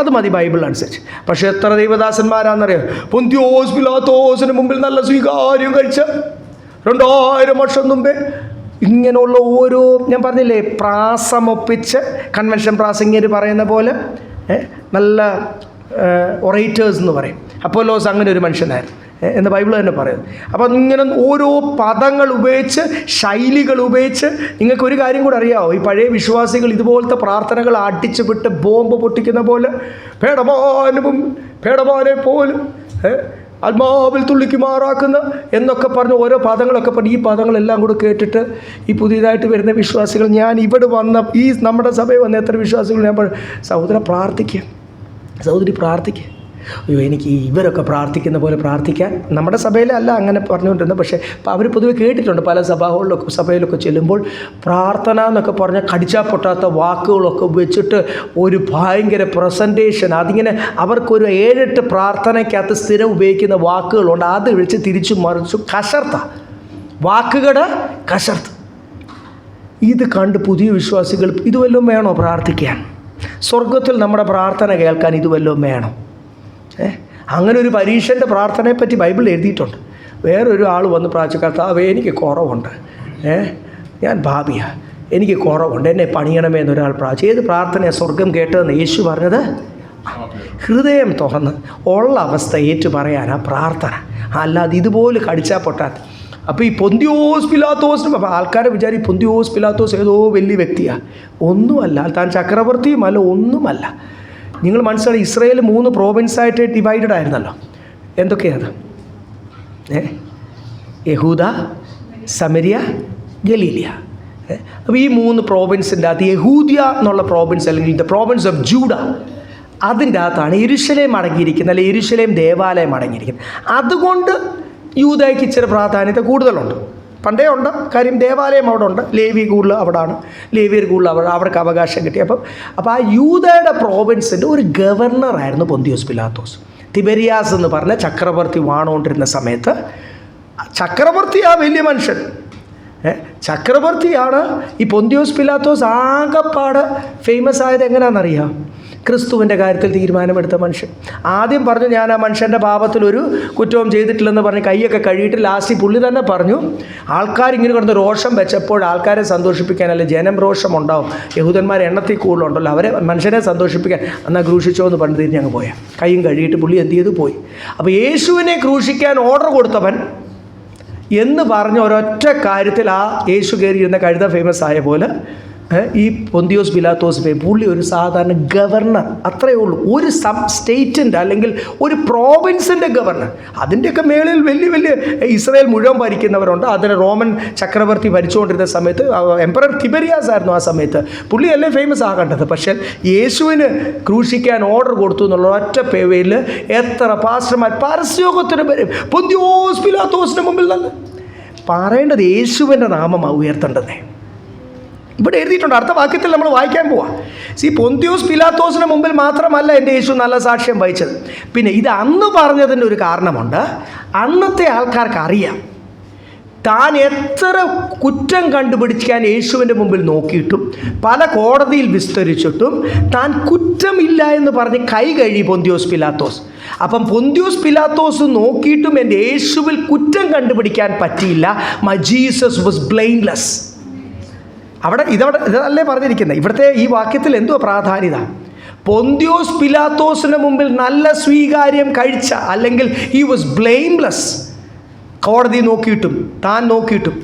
അത് മതി ബൈബിൾ അനുസരിച്ച്. പക്ഷേ എത്ര ദൈവദാസന്മാരാണെന്നറിയാം, പൊന്തിയോസ് പിലാത്തോസിന് മുമ്പിൽ നല്ല സ്വീകാര്യം കഴിച്ച 2000 വർഷം മുമ്പേ ഇങ്ങനെയുള്ള ഓരോ, ഞാൻ പറഞ്ഞില്ലേ, പ്രാസമൊപ്പിച്ച് കൺവെൻഷൻ പ്രാസംഗികർ പറയുന്ന പോലെ നല്ല ഒറേറ്റേഴ്സ് എന്ന് പറയും. അപ്പോലോസ് അങ്ങനെ ഒരു മനുഷ്യനായിരുന്നു എന്ന് ബൈബിൾ തന്നെ പറയുന്നു. അപ്പം ഇങ്ങനെ ഓരോ പദങ്ങൾ ഉപയോഗിച്ച്, ശൈലികൾ ഉപയോഗിച്ച്, നിങ്ങൾക്കൊരു കാര്യം കൂടെ അറിയാമോ, ഈ പഴയ വിശ്വാസികൾ ഇതുപോലത്തെ പ്രാർത്ഥനകൾ അടിച്ചു വിട്ട് ബോംബ് പൊട്ടിക്കുന്ന പോലെ പേടമാനെ പോലും ആത്മാവിൽ തുള്ളിക്കുമാറാക്കുന്ന എന്നൊക്കെ പറഞ്ഞ് ഓരോ പദങ്ങളൊക്കെ പറഞ്ഞ്, ഈ പദങ്ങളെല്ലാം കൂടെ കേട്ടിട്ട് ഈ പുതിയതായിട്ട് വരുന്ന വിശ്വാസികൾ, ഞാൻ ഇവിടെ വന്ന ഈ നമ്മുടെ സഭയിൽ വന്ന എത്ര വിശ്വാസികൾ ഞാൻ സഹോദരൻ സഹോദരി പ്രാർത്ഥിക്കുക, അയ്യോ എനിക്ക് ഇവരൊക്കെ പ്രാർത്ഥിക്കുന്ന പോലെ പ്രാർത്ഥിക്കാൻ, നമ്മുടെ സഭയിലല്ല അങ്ങനെ പറഞ്ഞുകൊണ്ടിരുന്നത്, പക്ഷേ അവർ പൊതുവെ കേട്ടിട്ടുണ്ട് പല സഭയിലൊക്കെ ചെല്ലുമ്പോൾ പ്രാർത്ഥന എന്നൊക്കെ പറഞ്ഞാൽ കടിച്ചാൽ പൊട്ടാത്ത വാക്കുകളൊക്കെ വെച്ചിട്ട് ഒരു ഭയങ്കര പ്രസൻറ്റേഷൻ, അതിങ്ങനെ അവർക്കൊരു 7-8 പ്രാർത്ഥനയ്ക്കകത്ത് സ്ഥിരം ഉപയോഗിക്കുന്ന വാക്കുകളുണ്ട്, അത് വിളിച്ച് തിരിച്ചു മറിച്ചു വാക്കുകളുടെ കശർത്ത്. ഇത് കണ്ട് പുതിയ വിശ്വാസികൾ ഇത് വല്ലതും വേണോ പ്രാർത്ഥിക്കാൻ? സ്വർഗത്തിൽ നമ്മുടെ പ്രാർത്ഥന കേൾക്കാൻ ഇത് വല്ലതും വേണം? അങ്ങനെ ഒരു പരീക്ഷൻ്റെ പ്രാർത്ഥനയെപ്പറ്റി ബൈബിൾ എഴുതിയിട്ടുണ്ട്. വേറൊരു ആൾ വന്ന് പ്രാർത്ഥിച്ചു, കർത്താവേ എനിക്ക് കുറവുണ്ട്, ഞാൻ ഭാവിയാണ്, എനിക്ക് കുറവുണ്ട്, എന്നെ പണിയണമേ എന്നൊരാൾ പ്രാർത്ഥിച്ചു. ഏത് പ്രാർത്ഥനയാണ് സ്വർഗം കേട്ടതെന്ന് യേശു പറഞ്ഞത്? ഹൃദയം തുറന്ന് ഉള്ള അവസ്ഥ ഏറ്റു പറയാനാ പ്രാർത്ഥന, അല്ലാതെ ഇതുപോലെ കടിച്ചാൽ പൊട്ടാത്ത. അപ്പോൾ ഈ പൊന്തിയോസ് പിലാത്തോസിനും, അപ്പോൾ ആൾക്കാരെ വിചാരിക്കും പൊന്തിയോസ് പിലാത്തോസ് ഏതോ വലിയ വ്യക്തിയാണ്. ഒന്നുമല്ല, താൻ ചക്രവർത്തിയുമല്ല, ഒന്നുമല്ല. നിങ്ങൾ മനസ്സിലായി, ഇസ്രായേൽ 3 പ്രോവിൻസായിട്ട് ഡിവൈഡഡ് ആയിരുന്നല്ലോ. എന്തൊക്കെയാണ്? യഹൂദ, സമരിയ, ഗലീലിയ. അപ്പോൾ ഈ 3 പ്രോവിൻസിൻ്റെ അകത്ത് യഹൂദിയ എന്നുള്ള പ്രോവിൻസ്, അല്ലെങ്കിൽ ദ പ്രോവിൻസ് ഓഫ് ജൂഡ, അതിൻ്റെ അകത്താണ് യെരുശലേം അടങ്ങിയിരിക്കുന്നത്, അല്ലെങ്കിൽ യെരുശലേം ദേവാലയം അടങ്ങിയിരിക്കുന്നത്. അതുകൊണ്ട് യൂദയ്ക്ക് ഇച്ചിരി പ്രാധാന്യത കൂടുതലുണ്ട്. പണ്ടേ ഉണ്ട്, കാര്യം ദേവാലയം അവിടെ ഉണ്ട്, ലേവി കൂടുതൽ അവിടെയാണ്, ലേവിയർ കൂടുതൽ അവിടെ, അവർക്ക് അവകാശം കിട്ടി. അപ്പോൾ ആ യൂദയുടെ പ്രോവിൻസിൻ്റെ ഒരു ഗവർണറായിരുന്നു പൊന്തിയോസ് പിലാത്തോസ്. തിബരിയാസ് എന്ന് പറഞ്ഞ ചക്രവർത്തി വാണുകൊണ്ടിരുന്ന സമയത്ത്, ചക്രവർത്തി ആ വലിയ മനുഷ്യൻ, ചക്രവർത്തിയാണ്. ഈ പൊന്തിയോസ് പിലാത്തോസ് ആകെപ്പാട് ഫേമസ് ആയത് എങ്ങനെയാണെന്നറിയാം? ക്രിസ്തുവിൻ്റെ കാര്യത്തിൽ തീരുമാനമെടുത്ത മനുഷ്യൻ. ആദ്യം പറഞ്ഞു ഞാൻ ആ മനുഷ്യൻ്റെ പാപത്തിലൊരു കുറ്റവും ചെയ്തിട്ടില്ലെന്ന് പറഞ്ഞ് കൈയൊക്കെ കഴുകിയിട്ട് ലാസ്റ്റ് പുള്ളി തന്നെ പറഞ്ഞു, ആൾക്കാരിങ്ങനെ കിടന്ന് രോഷം വെച്ചപ്പോൾ ആൾക്കാരെ സന്തോഷിപ്പിക്കാനല്ല, ജനം രോഷം ഉണ്ടാവും, യഹൂദന്മാർ എണ്ണത്തിൽ കൂടുതലുണ്ടല്ലോ, അവരെ മനുഷ്യനെ സന്തോഷിപ്പിക്കാൻ എന്നാൽ ക്രൂശിച്ചോ എന്ന് പറഞ്ഞ് തിരിഞ്ഞ് അങ്ങ് പോയാൽ കൈയും കഴുകിയിട്ട് പുള്ളി എന്ത് ചെയ്തു പോയി. അപ്പോൾ യേശുവിനെ ക്രൂശിക്കാൻ ഓർഡർ കൊടുത്തവൻ എന്ന് പറഞ്ഞ ഒരൊറ്റ കാര്യത്തിൽ ആ യേശു കയറിയിരുന്ന കഴുത ഫേമസ് ആയ പോലെ ഈ പൊന്തിയോസ് പിലാത്തോസ് പുള്ളി ഒരു സാധാരണ ഗവർണർ, അത്രയേ ഉള്ളൂ. ഒരു സ്റ്റേറ്റിൻ്റെ അല്ലെങ്കിൽ ഒരു പ്രോവിൻസിൻ്റെ ഗവർണർ. അതിൻ്റെയൊക്കെ മേളിൽ വലിയ വലിയ ഇസ്രായേൽ മുഴുവൻ ഭരിക്കുന്നവരുണ്ട്. അതിന് റോമൻ ചക്രവർത്തി ഭരിച്ചുകൊണ്ടിരുന്ന സമയത്ത് എംപറർ തിബരിയാസ് ആയിരുന്നു ആ സമയത്ത്. പുള്ളിയല്ലേ ഫേമസ് ആകേണ്ടത്. പക്ഷേ യേശുവിന് ക്രൂശിക്കാൻ ഓർഡർ കൊടുത്തു എന്നുള്ള ഒറ്റ പേവയിൽ എത്ര പാസ്റ്റർമാർ പരസ്യോഗത്തിന് വരും പൊന്തിയോസ് പിലാത്തോസിന് മുമ്പിൽ നിന്ന് പറയേണ്ടത് യേശുവിൻ്റെ നാമമാണ് ഉയർത്തേണ്ടത്. ഇവിടെ എഴുതിയിട്ടുണ്ട്, അടുത്ത വാക്യത്തിൽ നമ്മൾ വായിക്കാൻ പോവാം. പൊന്തിയോസ് പിലാത്തോസിന് മുമ്പിൽ മാത്രമല്ല എൻ്റെ യേശു നല്ല സാക്ഷ്യം വഹിച്ചത്. പിന്നെ ഇത് അന്ന് പറഞ്ഞതിൻ്റെ ഒരു കാരണമുണ്ട്. അന്നത്തെ ആൾക്കാർക്ക് അറിയാം താൻ എത്ര കുറ്റം കണ്ടുപിടിക്കാൻ യേശുവിൻ്റെ മുമ്പിൽ നോക്കിയിട്ടും പല കോടതിയിൽ വിസ്തരിച്ചിട്ടും താൻ കുറ്റമില്ല എന്ന് പറഞ്ഞ് കൈ കഴുകി പൊന്തിയോസ് പിലാത്തോസ്. അപ്പം പൊന്തിയോസ് പിലാത്തോസ് നോക്കിയിട്ടും എൻ്റെ യേശുവിൽ കുറ്റം കണ്ടുപിടിക്കാൻ പറ്റിയില്ല. My Jesus was blameless. ഇതല്ലേ പറഞ്ഞിരിക്കുന്നത്. ഇവിടുത്തെ ഈ വാക്യത്തിൽ എന്തുവാ പ്രാധാന്യത? പൊന്തിയോസ് പിലാത്തോസിന് മുമ്പിൽ നല്ല സ്വീകാര്യം കഴിച്ച, അല്ലെങ്കിൽ ഹി വാസ് ബ്ലെയിംലെസ്. കോടതി നോക്കിയിട്ടും താൻ നോക്കിയിട്ടും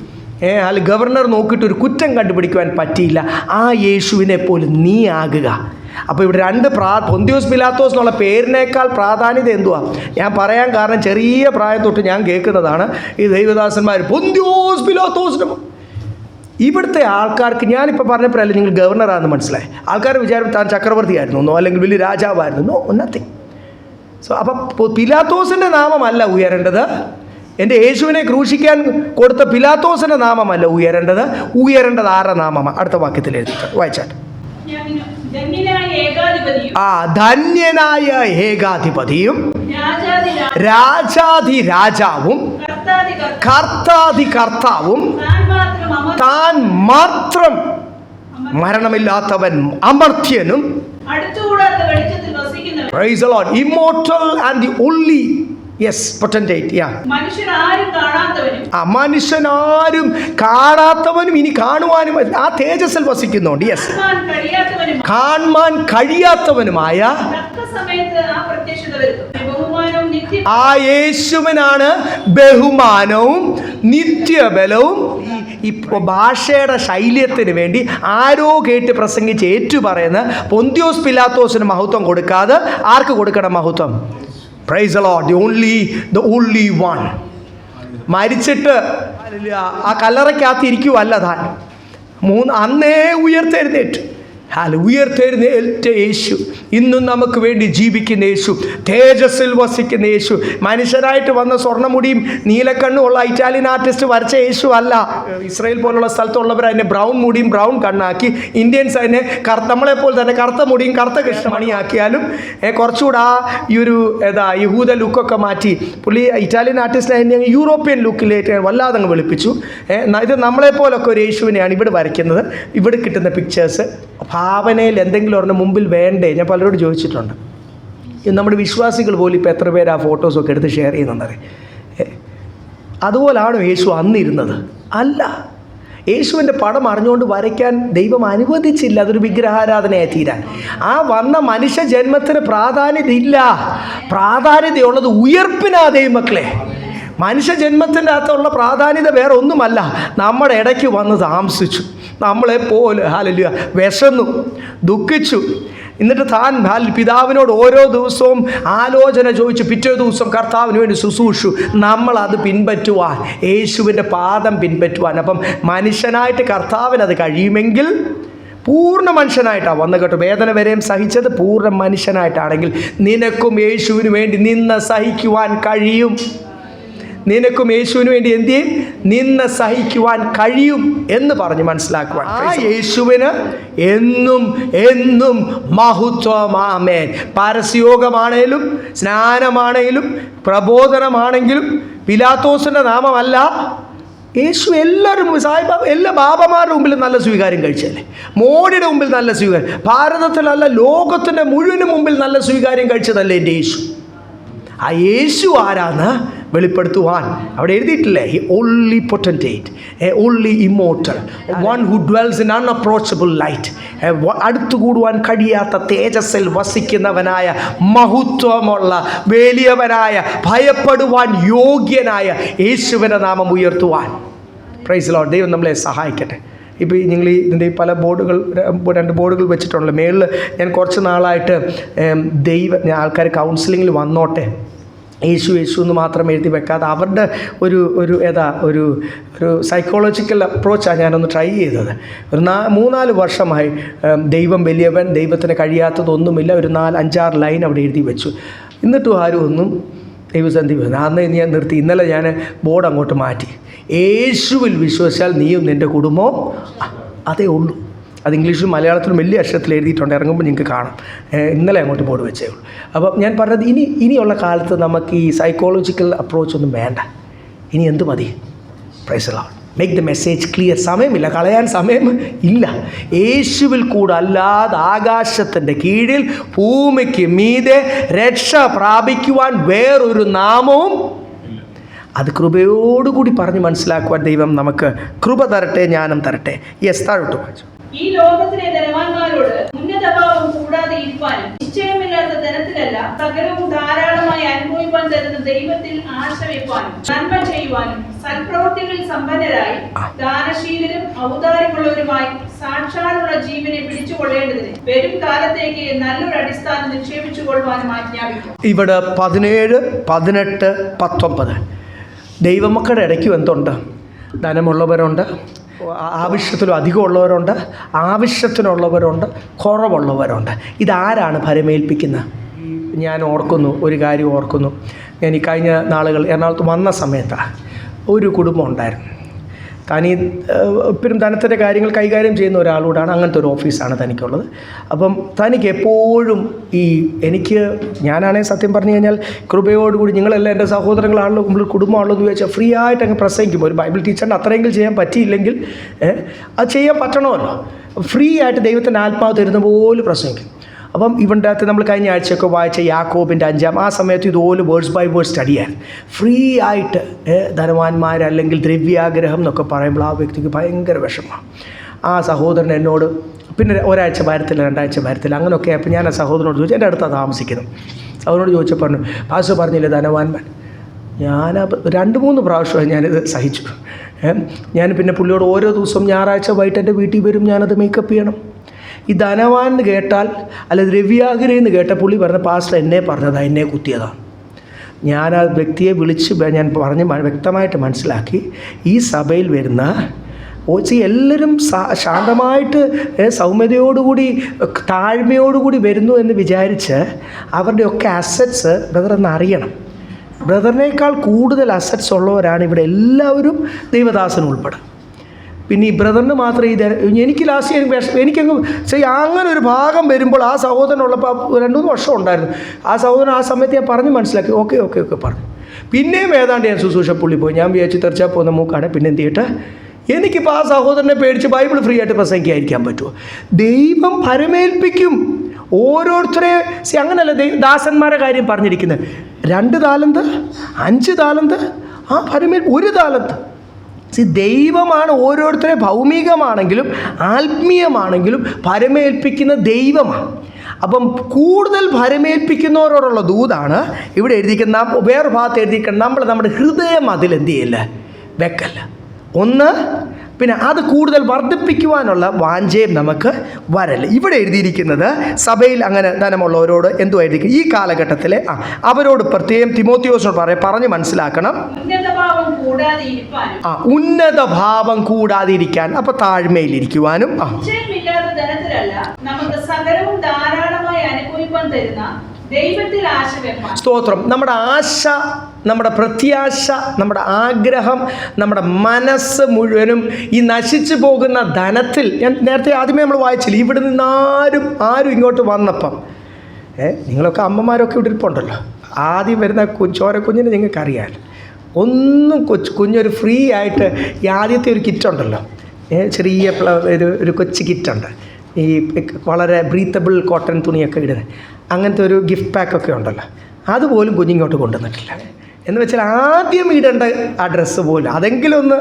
അല്ലെങ്കിൽ ഗവർണർ നോക്കിയിട്ട് ഒരു കുറ്റം കണ്ടുപിടിക്കുവാൻ പറ്റിയില്ല. ആ യേശുവിനെ പോലും നീ ആകുക. അപ്പോൾ ഇവിടെ രണ്ട് പൊന്തിയോസ് പിലാത്തോസ് എന്നുള്ള പേരിനേക്കാൾ പ്രാധാന്യത എന്തുവാ ഞാൻ പറയാൻ കാരണം, ചെറിയ പ്രായം തൊട്ട് ഞാൻ കേൾക്കുന്നതാണ് ഈ ദൈവദാസന്മാർ പൊന്തിയോസ് പിലാത്തോസിന്. ഇവിടുത്തെ ആൾക്കാർക്ക് ഞാനിപ്പോൾ പറഞ്ഞപ്പോഴല്ലേ നിങ്ങൾ ഗവർണറാണെന്ന് മനസ്സിലായി. ആൾക്കാർ വിചാരം താൻ ചക്രവർത്തിയായിരുന്നു അല്ലെങ്കിൽ വലിയ രാജാവായിരുന്നു. നത്തിങ്. സോ അപ്പം പിലാത്തോസിൻ്റെ നാമമല്ല ഉയരേണ്ടത്, എൻ്റെ യേശുവിനെ ക്രൂശിക്കാൻ കൊടുത്ത പിലാത്തോസിൻ്റെ നാമമല്ല ഉയരേണ്ടത് ആരുടെ നാമമാണ്? അടുത്ത വാക്യത്തിൽ എഴുതിയിട്ട് വായിച്ചാട്ട്. ധന്യനായ ഏകാധിപതിയും രാജാധി രാജാവും കർത്താധി കർത്താവും താൻ മാത്രം മരണമില്ലാത്തവൻ അമർത്യനും ഇമ്മോർട്ടൽ ആൻഡ് ദി ഓൺലി പൊട്ടന്റേറ്റ്. മനുഷ്യനാരും കാണാത്തവനും ഇനി കാണുവാനും ആ തേജസ്സിൽ വസിക്കുന്നുണ്ട്. കാണാൻ കഴിയാത്തവനുമായ ആ യേശുവിനാണ് ബഹുമാനവും നിത്യബലവും. ഇപ്പോൾ ഭാഷയുടെ ശൈല്യത്തിന് വേണ്ടി ആരോ കേട്ട് പ്രസംഗിച്ച് ഏറ്റുപറയുന്ന പൊന്തിയോസ് പിലാത്തോസിന് മഹത്വം കൊടുക്കാതെ ആർക്ക് കൊടുക്കണം മഹത്വം? Praise the Lord, the only one. മരിച്ചിട്ട് ആ കല്ലറയ്ക്കകത്ത് ഇരിക്കുവല്ല താൻ, അന്നേ ഉയർത്തെഴുന്നേറ്റ്. ഉയർത്തെഴുന്നേറ്റ യേശു, ഇന്നും നമുക്ക് വേണ്ടി ജീവിക്കുന്ന യേശു, തേജസ്സിൽ വസിക്കുന്ന യേശു, മനുഷ്യരായിട്ട് വന്ന സ്വർണ്ണമുടിയും നീലക്കണ്ണുമുള്ള ഇറ്റാലിയൻ ആർട്ടിസ്റ്റ് വരച്ച യേശു അല്ല. ഇസ്രായേൽ പോലുള്ള സ്ഥലത്തുള്ളവർ അതിനെ ബ്രൗൺ മുടിയും ബ്രൗൺ കണ്ണാക്കി, ഇന്ത്യൻസ് അതിനെ നമ്മളെപ്പോലെ തന്നെ കറുത്ത മുടിയും കറുത്ത കൃഷ്ണമണിയാക്കിയാലും കുറച്ചുകൂടെ ഈ ഒരു യഹൂദ ലുക്കൊക്കെ മാറ്റി പുള്ളി ഇറ്റാലിയൻ ആർട്ടിസ്റ്റ് അതിനെ യൂറോപ്യൻ ലുക്കിലേക്ക് വല്ലാതെ അങ്ങ് വെളുപ്പിച്ചു. ഇത് നമ്മളെപ്പോലൊക്കെ ഒരു യേശുവിനെയാണ് ഇവിടെ വരയ്ക്കുന്നത്. ഇവിടെ കിട്ടുന്ന പിക്ചേഴ്സ് ഭാവനയിൽ എന്തെങ്കിലും ഒരെണ്ണം മുമ്പിൽ വേണ്ടേ? ഞാൻ പലരോട് ചോദിച്ചിട്ടുണ്ട്. നമ്മുടെ വിശ്വാസികൾ പോലും ഇപ്പോൾ എത്ര പേര് ആ ഫോട്ടോസൊക്കെ എടുത്ത് ഷെയർ ചെയ്യുന്നുണ്ടറിയാം. അതുപോലാണോ യേശു അന്നിരുന്നത്? അല്ല. യേശുവിൻ്റെ പടം അറിഞ്ഞുകൊണ്ട് വരയ്ക്കാൻ ദൈവം അനുവദിച്ചില്ല. അതൊരു വിഗ്രഹാരാധനയായി തീരാൻ. ആ വന്ന മനുഷ്യ ജന്മത്തിന് പ്രാധാന്യത ഇല്ല. പ്രാധാന്യതയുള്ളത് ഉയർപ്പിനാ ദൈവമക്കളെ. മനുഷ്യജന്മത്തിൻ്റെ അകത്തുള്ള പ്രാധാന്യത വേറെ ഒന്നുമല്ല. നമ്മുടെ ഇടയ്ക്ക് വന്ന് താമസിച്ചു, നമ്മളെപ്പോലെ ഹല്ലേലൂയ വിശന്നു ദുഃഖിച്ചു. എന്നിട്ട് താൻ പിതാവിനോട് ഓരോ ദിവസവും ആലോചന ചോദിച്ചു, പിറ്റേ ദിവസം കർത്താവിന് വേണ്ടി ശുശ്രൂഷിച്ചു. നമ്മളത് പിൻപറ്റുവാൻ, യേശുവിൻ്റെ പാദം പിൻപറ്റുവാൻ. അപ്പം മനുഷ്യനായിട്ട് കർത്താവിനത് കഴിയുമെങ്കിൽ പൂർണ്ണ മനുഷ്യനായിട്ടാണ് വന്നു കേട്ടോ. വേദന വരെയും സഹിച്ചത് പൂർണ്ണ മനുഷ്യനായിട്ടാണെങ്കിൽ നിനക്കും യേശുവിന് വേണ്ടി നിന്ന് സഹിക്കുവാൻ കഴിയും. നിനക്കും യേശുവിന് വേണ്ടി എന്ത് ചെയ്യും? നിന്ന് സഹിക്കുവാൻ കഴിയും എന്ന് പറഞ്ഞ് മനസ്സിലാക്കുവാൻ. ആ യേശുവിന് എന്നും എന്നും മഹത്വം. ആമേൻ. പരസ്യയോഗമാണേലും സ്നാനമാണെങ്കിലും പ്രബോധനമാണെങ്കിലും പിലാത്തോസിൻ്റെ നാമമല്ല, യേശു എല്ലാവരും സായിബാബ എല്ലാ ബാബമാരുടെ മുമ്പിൽ നല്ല സ്വീകാര്യം കഴിച്ചല്ലേ, മോഡിയുടെ മുമ്പിൽ നല്ല സ്വീകാര്യം, ഭാരതത്തിലല്ല ലോകത്തിൻ്റെ മുഴുവനും മുമ്പിൽ നല്ല സ്വീകാര്യം കഴിച്ചതല്ലേ എൻ്റെ യേശു. ആ യേശു ആരാന്ന് വെളിപ്പെടുത്തുവാൻ അവിടെ എഴുതിയിട്ടില്ലേ? He only potentate, only immortal, one who dwells in unapproachable light, അടുത്തുകൂടുവാൻ കഴിയാത്ത തേജസ്സിൽ വസിക്കുന്നവനായ, മഹത്വമുള്ള വലിയവനായ, ഭയപ്പെടുവാൻ യോഗ്യനായ യേശുവിൻ്റെ നാമം ഉയർത്തുവാൻ. Praise Lord. ദൈവം നമ്മളെ സഹായിക്കട്ടെ. ഇപ്പോൾ നിങ്ങൾ ഇതിൻ്റെ പല ബോർഡുകൾ, 2 ബോർഡുകൾ വെച്ചിട്ടുണ്ടല്ലോ മേളിൽ. ഞാൻ കുറച്ച് നാളായിട്ട് ആൾക്കാർ കൗൺസിലിങ്ങിൽ വന്നോട്ടെ, യേശു യേശു എന്ന് മാത്രം എഴുതി വെക്കാതെ അവരുടെ ഒരു സൈക്കോളജിക്കൽ അപ്രോച്ചാണ് ഞാനൊന്ന് ട്രൈ ചെയ്തത്. ഒരു 3-4 വർഷമായി ദൈവം വലിയവൻ, ദൈവത്തിന് കഴിയാത്തതൊന്നുമില്ല, ഒരു 4-5-6 ലൈൻ അവിടെ എഴുതി വെച്ചു. എന്നിട്ടും ആരും ഒന്നും ദൈവസന്ധി വരുന്നത്. അന്ന് ഞാൻ നിർത്തി. ഇന്നലെ ഞാൻ ബോർഡ് അങ്ങോട്ട് മാറ്റി. യേശുവിൽ വിശ്വസിച്ചാൽ നീയും നിൻ്റെ കുടുംബവും, അതേ ഉള്ളൂ. അത് ഇംഗ്ലീഷിലും മലയാളത്തിലും വലിയ അക്ഷരത്തിൽ എഴുതിയിട്ടുണ്ട്, ഇറങ്ങുമ്പോൾ നിങ്ങൾക്ക് കാണാം. ഇന്നലെ അങ്ങോട്ട് ബോർഡ് വെച്ചേ ഉള്ളൂ. അപ്പം ഞാൻ പറഞ്ഞത് ഇനിയുള്ള കാലത്ത് നമുക്ക് ഈ സൈക്കോളജിക്കൽ അപ്രോച്ച് ഒന്നും വേണ്ട. ഇനി എന്ത് മതി? Praise the Lord. Make the message clear. സമയമില്ല, കളയാൻ സമയം ഇല്ല. യേശുവിൽ കൂടെ അല്ലാതെ ആകാശത്തിൻ്റെ കീഴിൽ ഭൂമിക്ക് മീതെ രക്ഷ പ്രാപിക്കുവാൻ വേറൊരു നാമവും. അത് കൃപയോടുകൂടി പറഞ്ഞ് മനസ്സിലാക്കുവാൻ ദൈവം നമുക്ക് കൃപ തരട്ടെ, ജ്ഞാനം തരട്ടെ. യെസ്, താഴോട്ട് വായിച്ചു. ഈ ലോകത്തിലെ ധനവാന്മാരോട് ഉന്നതഭാവം കൂടാതെ ഇരിപ്പാനും നിശ്ചയമില്ലാത്ത ധനത്തിലല്ല സകലവും ധാരാളമായി അനുഭവിപ്പാൻ തരുന്ന ദൈവത്തിൽ ആശ വയ്പ്പാനും നന്മ ചെയ്യുവാനും സൽപ്രവൃത്തികളിൽ സമ്പന്നരായി ദാനശീലരും ഔദാര്യമുള്ളവരുമായി സാക്ഷാലുള്ള ജീവനെ പിടിച്ചുകൊള്ളേണ്ടതിന് വരും കാലത്തേക്ക് നല്ലൊരു അടിസ്ഥാനം നിക്ഷേപിച്ചു കൊള്ളുവാനും ആജ്ഞാപിക്കും. ഇവിടെ 17, 18, 19 ദൈവമക്കളുടെ ഇടയ്ക്കും എന്തുണ്ട്? ധനമുള്ളവരുണ്ട്, ആവശ്യത്തിലും അധികമുള്ളവരുണ്ട്, ആവശ്യത്തിനുള്ളവരുണ്ട്, കുറവുള്ളവരുണ്ട്. ഇതാരാണ് ഭരമേൽപ്പിക്കുന്നത്? ഞാൻ ഓർക്കുന്നു, ഒരു കാര്യം ഓർക്കുന്നു. ഞാൻ ഈ കഴിഞ്ഞ നാളുകൾ എറണാകുളത്ത് വന്ന സമയത്താണ് ഒരു കുടുംബം ഉണ്ടായിരുന്നു. ഇപ്പോഴും ധനത്തിൻ്റെ കാര്യങ്ങൾ കൈകാര്യം ചെയ്യുന്ന ഒരാളോടാണ്. അങ്ങനത്തെ ഒരു ഓഫീസാണ് തനിക്കുള്ളത്. അപ്പം തനിക്ക് എപ്പോഴും ഞാനാണെങ്കിൽ സത്യം പറഞ്ഞു കഴിഞ്ഞാൽ കൃപയോടുകൂടി നിങ്ങളെല്ലാം എൻ്റെ സഹോദരങ്ങളാണല്ലോ, നമ്മൾ കുടുംബമാണല്ലോ എന്ന് ചോദിച്ചാൽ ഫ്രീ ആയിട്ട് അങ്ങ് പ്രസംഗിക്കുമ്പോൾ ഒരു ബൈബിൾ ടീച്ചറിന് അത്രയെങ്കിലും ചെയ്യാൻ പറ്റിയില്ലെങ്കിൽ അത് ചെയ്യാൻ പറ്റണമല്ലോ. ഫ്രീ ആയിട്ട് ദൈവത്തിൻ്റെ ആത്മാവ് തരുന്ന പോലെ പ്രസംഗിക്കും. അപ്പം ഇവൻ്റെ അകത്ത് നമ്മൾ കഴിഞ്ഞ ആഴ്ചയൊക്കെ വായിച്ച യാക്കോബിൻ്റെ 5 ആ സമയത്ത് ഇതുപോലെ വേർഡ്സ് ബൈ വേർഡ്സ് സ്റ്റഡിയാണ്. ഫ്രീ ആയിട്ട് ധനവാന്മാരല്ലെങ്കിൽ ദ്രവ്യാഗ്രഹം എന്നൊക്കെ പറയുമ്പോൾ ആ വ്യക്തിക്ക് ഭയങ്കര വിഷമമാണ്. ആ സഹോദരൻ എന്നോട് പിന്നെ ഒരാഴ്ച വരത്തില്ല, 2 ആഴ്ച വരത്തില്ല, അങ്ങനെയൊക്കെ. അപ്പോൾ ഞാൻ ആ സഹോദരനോട് ചോദിച്ചു, എൻ്റെ അടുത്താണ് താമസിക്കുന്നത്. സഹോദരനോട് ചോദിച്ചപ്പോൾ പറഞ്ഞു, പാസ്റ്റർ പറഞ്ഞില്ലേ ധനവാന്മാർ. ഞാൻ 2-3 പ്രാവശ്യമായി ഞാനിത് സഹിച്ചു. ഞാൻ പിന്നെ പുള്ളിയോട് ഓരോ ദിവസവും ഞായറാഴ്ച വൈകിട്ട് എൻ്റെ വീട്ടിൽ വരും, ഞാനത് മേക്കപ്പ് ചെയ്യണം. ഈ ധനവാൻ എന്ന് കേട്ടാൽ, അല്ല ദ്രവ്യാഗ്രഹി എന്ന് കേട്ട പുള്ളി പറഞ്ഞ പാസ്റ്റർ എന്നെ പറഞ്ഞതാണ്, എന്നെ കുത്തിയതാണ്. ഞാൻ ആ വ്യക്തിയെ വിളിച്ച് ഞാൻ പറഞ്ഞ് വ്യക്തമായിട്ട് മനസ്സിലാക്കി, ഈ സഭയിൽ വരുന്ന എല്ലാവരും ശാന്തമായിട്ട് സൗമ്യതയോടുകൂടി താഴ്മയോടുകൂടി വരുന്നു എന്ന് വിചാരിച്ച് അവരുടെയൊക്കെ അസറ്റ്സ് ബ്രദറെന്ന് അറിയണം. ബ്രദറിനേക്കാൾ കൂടുതൽ അസറ്റ്സ് ഉള്ളവരാണ് ഇവിടെ എല്ലാവരും, ദൈവദാസൻ ഉൾപ്പെടെ. പിന്നെ ഈ ബ്രദറിന് മാത്രമേ എനിക്ക് ലാസ്റ്റ് എനിക്കങ്ങ് അങ്ങനെ ഒരു ഭാഗം വരുമ്പോൾ ആ സഹോദരനുള്ളപ്പോൾ 2-3 വർഷം ഉണ്ടായിരുന്നു. ആ സഹോദരൻ ആ സമയത്ത് ഞാൻ പറഞ്ഞ് മനസ്സിലാക്കി, ഓക്കെ പറഞ്ഞു. പിന്നെയും ഏതാണ്ട് ഞാൻ ശുശ്രൂഷ പുള്ളി പോയി. ഞാൻ വിചാരിച്ച് തെറിച്ചാൽ പോകുന്ന മൂക്കാണ്. പിന്നെ എന്ത് ചെയ്യട്ടെ, എനിക്കിപ്പോൾ ആ സഹോദരനെ പേടിച്ച് ബൈബിൾ ഫ്രീ ആയിട്ട് പ്രസംഗിക്കാതിരിക്കാൻ പറ്റുമോ? ദൈവം ഭരമേൽപ്പിക്കും ഓരോരുത്തരെ. അങ്ങനെയല്ല ദാസന്മാരുടെ കാര്യം പറഞ്ഞിരിക്കുന്നത്. 2 താലന്ത്, 5 താലന്ത്, ഭരമേൽ 1 താലന്ത്. ദൈവമാണ് ഓരോരുത്തരെ ഭൗമികമാണെങ്കിലും ആത്മീയമാണെങ്കിലും ഭരമേൽപ്പിക്കുന്ന ദൈവമാണ്. അപ്പം കൂടുതൽ ഭരമേൽപ്പിക്കുന്നവരോടുള്ള ദൂതാണ് ഇവിടെ എഴുതിക്കുന്ന. വേറെ ഭാഗത്ത് എഴുതിയിരിക്കണം, നമ്മുടെ ഹൃദയം അതിലെന്ത് ചെയ്യല്ല, വെക്കല്ല. ഒന്ന്, പിന്നെ അത് കൂടുതൽ വർദ്ധിപ്പിക്കുവാനുള്ള വാഞ്ചയും നമുക്ക് വരല്ല. ഇവിടെ എഴുതിയിരിക്കുന്നത് സഭയിൽ അങ്ങനെ ധനമുള്ളവരോട് എന്തു എഴുതിയിരിക്കും? ഈ കാലഘട്ടത്തിലെ അവരോട് പ്രത്യേകം തിമോത്തിയോസിനോട് പറഞ്ഞ് മനസ്സിലാക്കണം, ഉന്നത ഭാവം കൂടാതിരിക്കാൻ. അപ്പോൾ താഴ്മയിലിരിക്കുവാനും നമുക്ക് സകലവും ധാരാളമായി അനുഭവിക്കാൻ തരുന്ന ദൈവത്തിൽ ആശ വെപ്പാൻ. സ്തോത്രം. നമ്മുടെ ആശ, നമ്മുടെ പ്രത്യാശ, നമ്മുടെ ആഗ്രഹം, നമ്മുടെ മനസ്സ് മുഴുവനും ഈ നശിച്ചു പോകുന്ന ധനത്തിൽ. ഞാൻ നേരത്തെ ആദ്യമേ നമ്മൾ വായിച്ചില്ല, ഇവിടെ നിന്ന് ആരും ഇങ്ങോട്ട് വന്നപ്പം നിങ്ങളൊക്കെ അമ്മമാരൊക്കെ ഇവിടെ ഇരിപ്പുണ്ടല്ലോ, ആദ്യം വരുന്ന ചോരക്കുഞ്ഞിനെ നിങ്ങൾക്കറിയാം. ഒന്നും കുഞ്ഞൊരു ഫ്രീ ആയിട്ട് ഈ ആദ്യത്തെ ഒരു കിറ്റുണ്ടല്ലോ, ചെറിയ ഒരു കൊച്ചു കിറ്റുണ്ട്, ഈ വളരെ ബ്രീത്തബിൾ കോട്ടൺ തുണിയൊക്കെ ഇടുന്നത്, അങ്ങനത്തെ ഒരു ഗിഫ്റ്റ് പാക്കൊക്കെ ഉണ്ടല്ലോ, അതുപോലും കുഞ്ഞിങ്ങോട്ട് കൊണ്ടുവന്നിട്ടില്ല. എന്ന് വെച്ചാൽ ആദ്യം ഇടേണ്ട ആ ഡ്രസ്സ് പോലും അതെങ്കിലും ഒന്ന്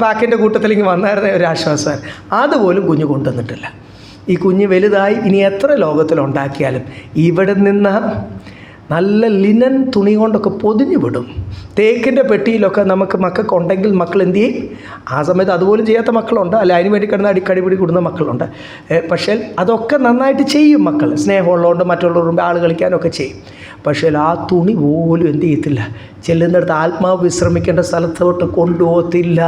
പാക്കിൻ്റെ കൂട്ടത്തിലേക്ക് വന്നായിരുന്ന ഒരു ആശ്വാസം, അതുപോലും കുഞ്ഞ് കൊണ്ടുവന്നിട്ടില്ല. ഈ കുഞ്ഞ് വലുതായി ഇനി എത്ര ലോകത്തിലുണ്ടാക്കിയാലും ഇവിടെ നിന്ന് നല്ല ലിനൻ തുണി കൊണ്ടൊക്കെ പൊതിഞ്ഞു വിടും. തേക്കിൻ്റെ പെട്ടിയിലൊക്കെ നമുക്ക് മക്കൾക്കുണ്ടെങ്കിൽ മക്കൾ എന്ത് ചെയ്യും? ആ സമയത്ത് അതുപോലും ചെയ്യാത്ത മക്കളുണ്ട്, അല്ല അതിന് വേണ്ടി കിടന്ന് കടിപിടി കൂടുന്ന മക്കളുണ്ട്. പക്ഷേ അതൊക്കെ നന്നായിട്ട് ചെയ്യും മക്കൾ, സ്നേഹമുള്ളതുകൊണ്ട് മറ്റുള്ളവരുടെ മുമ്പ് ആൾ കളിക്കാനൊക്കെ ചെയ്യും. പക്ഷേ ആ തുണി പോലും എന്ത് ചെയ്യത്തില്ല, ചെല്ലുന്നിടത്ത് ആത്മാവ് വിശ്രമിക്കേണ്ട സ്ഥലത്തോട്ട് കൊണ്ടുപോകത്തില്ല.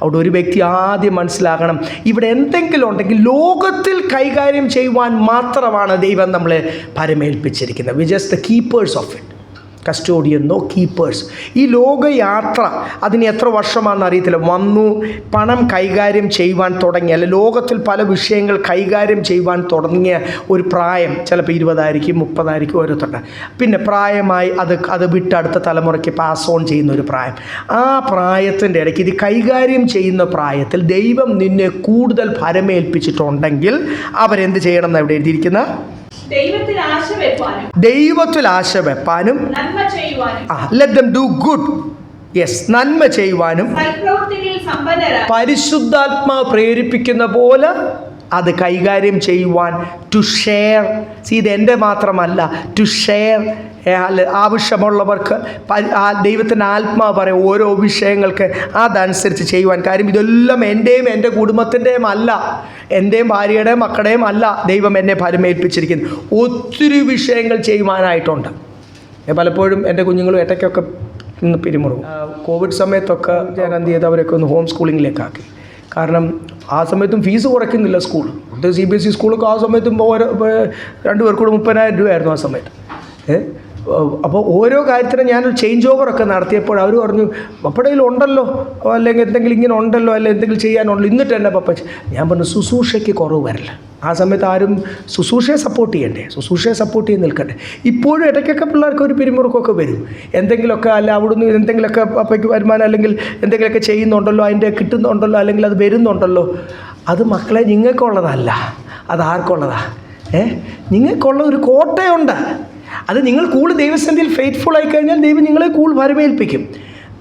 അവിടെ ഒരു വ്യക്തി ആദ്യം മനസ്സിലാക്കണം, ഇവിടെ എന്തെങ്കിലും ഉണ്ടെങ്കിൽ ലോകത്തിൽ കൈകാര്യം ചെയ്യുവാൻ മാത്രമാണ് ദൈവം നമ്മളെ പരമേൽപ്പിച്ചിരിക്കുന്നത്. We just the keepers of it, custodian, no keepers. ഈ ലോകയാത്ര അതിന് എത്ര വർഷമാണെന്ന് അറിയത്തില്ല, വന്നു പണം കൈകാര്യം ചെയ്യുവാൻ തുടങ്ങിയ, അല്ലെ ലോകത്തിൽ പല വിഷയങ്ങൾ കൈകാര്യം ചെയ്യുവാൻ തുടങ്ങിയ ഒരു പ്രായം, ചിലപ്പോൾ 20 30 ഓരോരുത്തരുടെ. പിന്നെ പ്രായമായി അത് വിട്ട് അടുത്ത തലമുറയ്ക്ക് പാസ് ഓൺ ചെയ്യുന്ന ഒരു പ്രായം. ആ പ്രായത്തിൻ്റെ ഇടയ്ക്ക് ഇത് കൈകാര്യം ചെയ്യുന്ന പ്രായത്തിൽ ദൈവം നിന്നെ കൂടുതൽ പരമേൽപ്പിച്ചിട്ടുണ്ടെങ്കിൽ അവരെന്ത് ചെയ്യണം എന്ന് അവിടെ എഴുതിയിരിക്കുന്ന ദൈവത്തിൽ ആശ വെപ്പാനും, ദൈവത്തിൽ ആശ വെപ്പാനും, നന്മ ചെയ്യുവാനും, let them do good, yes, നന്മ ചെയ്യുവാനും, സൽപ്രവൃത്തികളിൽ സമ്പന്നരായി, പരിശുദ്ധാത്മാവ് പ്രേരിപ്പിക്കുന്ന പോലെ അത് കൈകാര്യം ചെയ്യുവാൻ, ടു ഷെയർ. ഇത് എൻ്റെ മാത്രമല്ല, ടു ഷെയർ, ആവശ്യമുള്ളവർക്ക് ദൈവത്തിൻ്റെ ആത്മാവ് പറയും ഓരോ വിഷയങ്ങൾക്ക് അതനുസരിച്ച് ചെയ്യുവാൻ. കാര്യം ഇതെല്ലാം എൻ്റെയും എൻ്റെ കുടുംബത്തിൻ്റെയും അല്ല, എൻ്റെയും ഭാര്യയുടെയും മക്കളുടെയും അല്ല, ദൈവം എന്നെ പരമേൽപ്പിച്ചിരിക്കുന്നു. ഒത്തിരി വിഷയങ്ങൾ ചെയ്യുവാനായിട്ടുണ്ട്. പലപ്പോഴും എൻ്റെ കുഞ്ഞുങ്ങളും ഇടയ്ക്കൊക്കെ ഇന്ന് പിരിമുറും. കോവിഡ് സമയത്തൊക്കെ ഞാൻ എന്ത് ചെയ്ത് അവരൊക്കെ ഒന്ന് ഹോം സ്കൂളിങ്ങിലേക്കാക്കി. കാരണം ആ സമയത്തും ഫീസ് കുറയ്ക്കുന്നില്ല സ്കൂൾ. CBSE സ്കൂളൊക്കെ ആ സമയത്തും 2 പേർക്കൂടെ 30,000 രൂപയായിരുന്നു ആ സമയത്ത്. അപ്പോൾ ഓരോ കാര്യത്തിനും ഞാനൊരു ചേഞ്ച് ഓവറൊക്കെ നടത്തിയപ്പോൾ അവർ പറഞ്ഞു, പപ്പടയിൽ ഉണ്ടല്ലോ, അല്ലെങ്കിൽ എന്തെങ്കിലും ഇങ്ങനെ ഉണ്ടല്ലോ, അല്ലെങ്കിൽ എന്തെങ്കിലും ചെയ്യാനുണ്ടല്ലോ, എന്നിട്ട് തന്നെ പപ്പ. ഞാൻ പറഞ്ഞു ശുശ്രൂഷയ്ക്ക് കുറവ് വരില്ല. ആ സമയത്ത് ആരും ശുശ്രൂഷയെ സപ്പോർട്ട് ചെയ്യണ്ടേ, ശുശ്രൂഷയെ സപ്പോർട്ട് ചെയ്ത് നിൽക്കട്ടെ. ഇപ്പോഴും ഇടയ്ക്കൊക്കെ പിള്ളേർക്ക് ഒരു പിരിമുറുക്കമൊക്കെ വരും, എന്തെങ്കിലുമൊക്കെ അല്ല അവിടുന്ന് എന്തെങ്കിലുമൊക്കെ പപ്പയ്ക്ക് വരുമാനം അല്ലെങ്കിൽ എന്തെങ്കിലുമൊക്കെ ചെയ്യുന്നുണ്ടല്ലോ, അതിൻ്റെ കിട്ടുന്നുണ്ടല്ലോ, അല്ലെങ്കിൽ അത് വരുന്നുണ്ടല്ലോ. അത് മക്കളെ നിങ്ങൾക്കുള്ളതല്ല, അത് ആർക്കുള്ളതാ? നിങ്ങൾക്കുള്ള ഒരു കോട്ടയുണ്ട്. അത് നിങ്ങൾ കൂടുതൽ ദൈവസന്നിധിയിൽ ഫെയ്ത്ത്ഫുൾ ആയി കഴിഞ്ഞാൽ ദൈവം നിങ്ങളെ കൂടുതൽ വരവേൽപ്പിക്കും.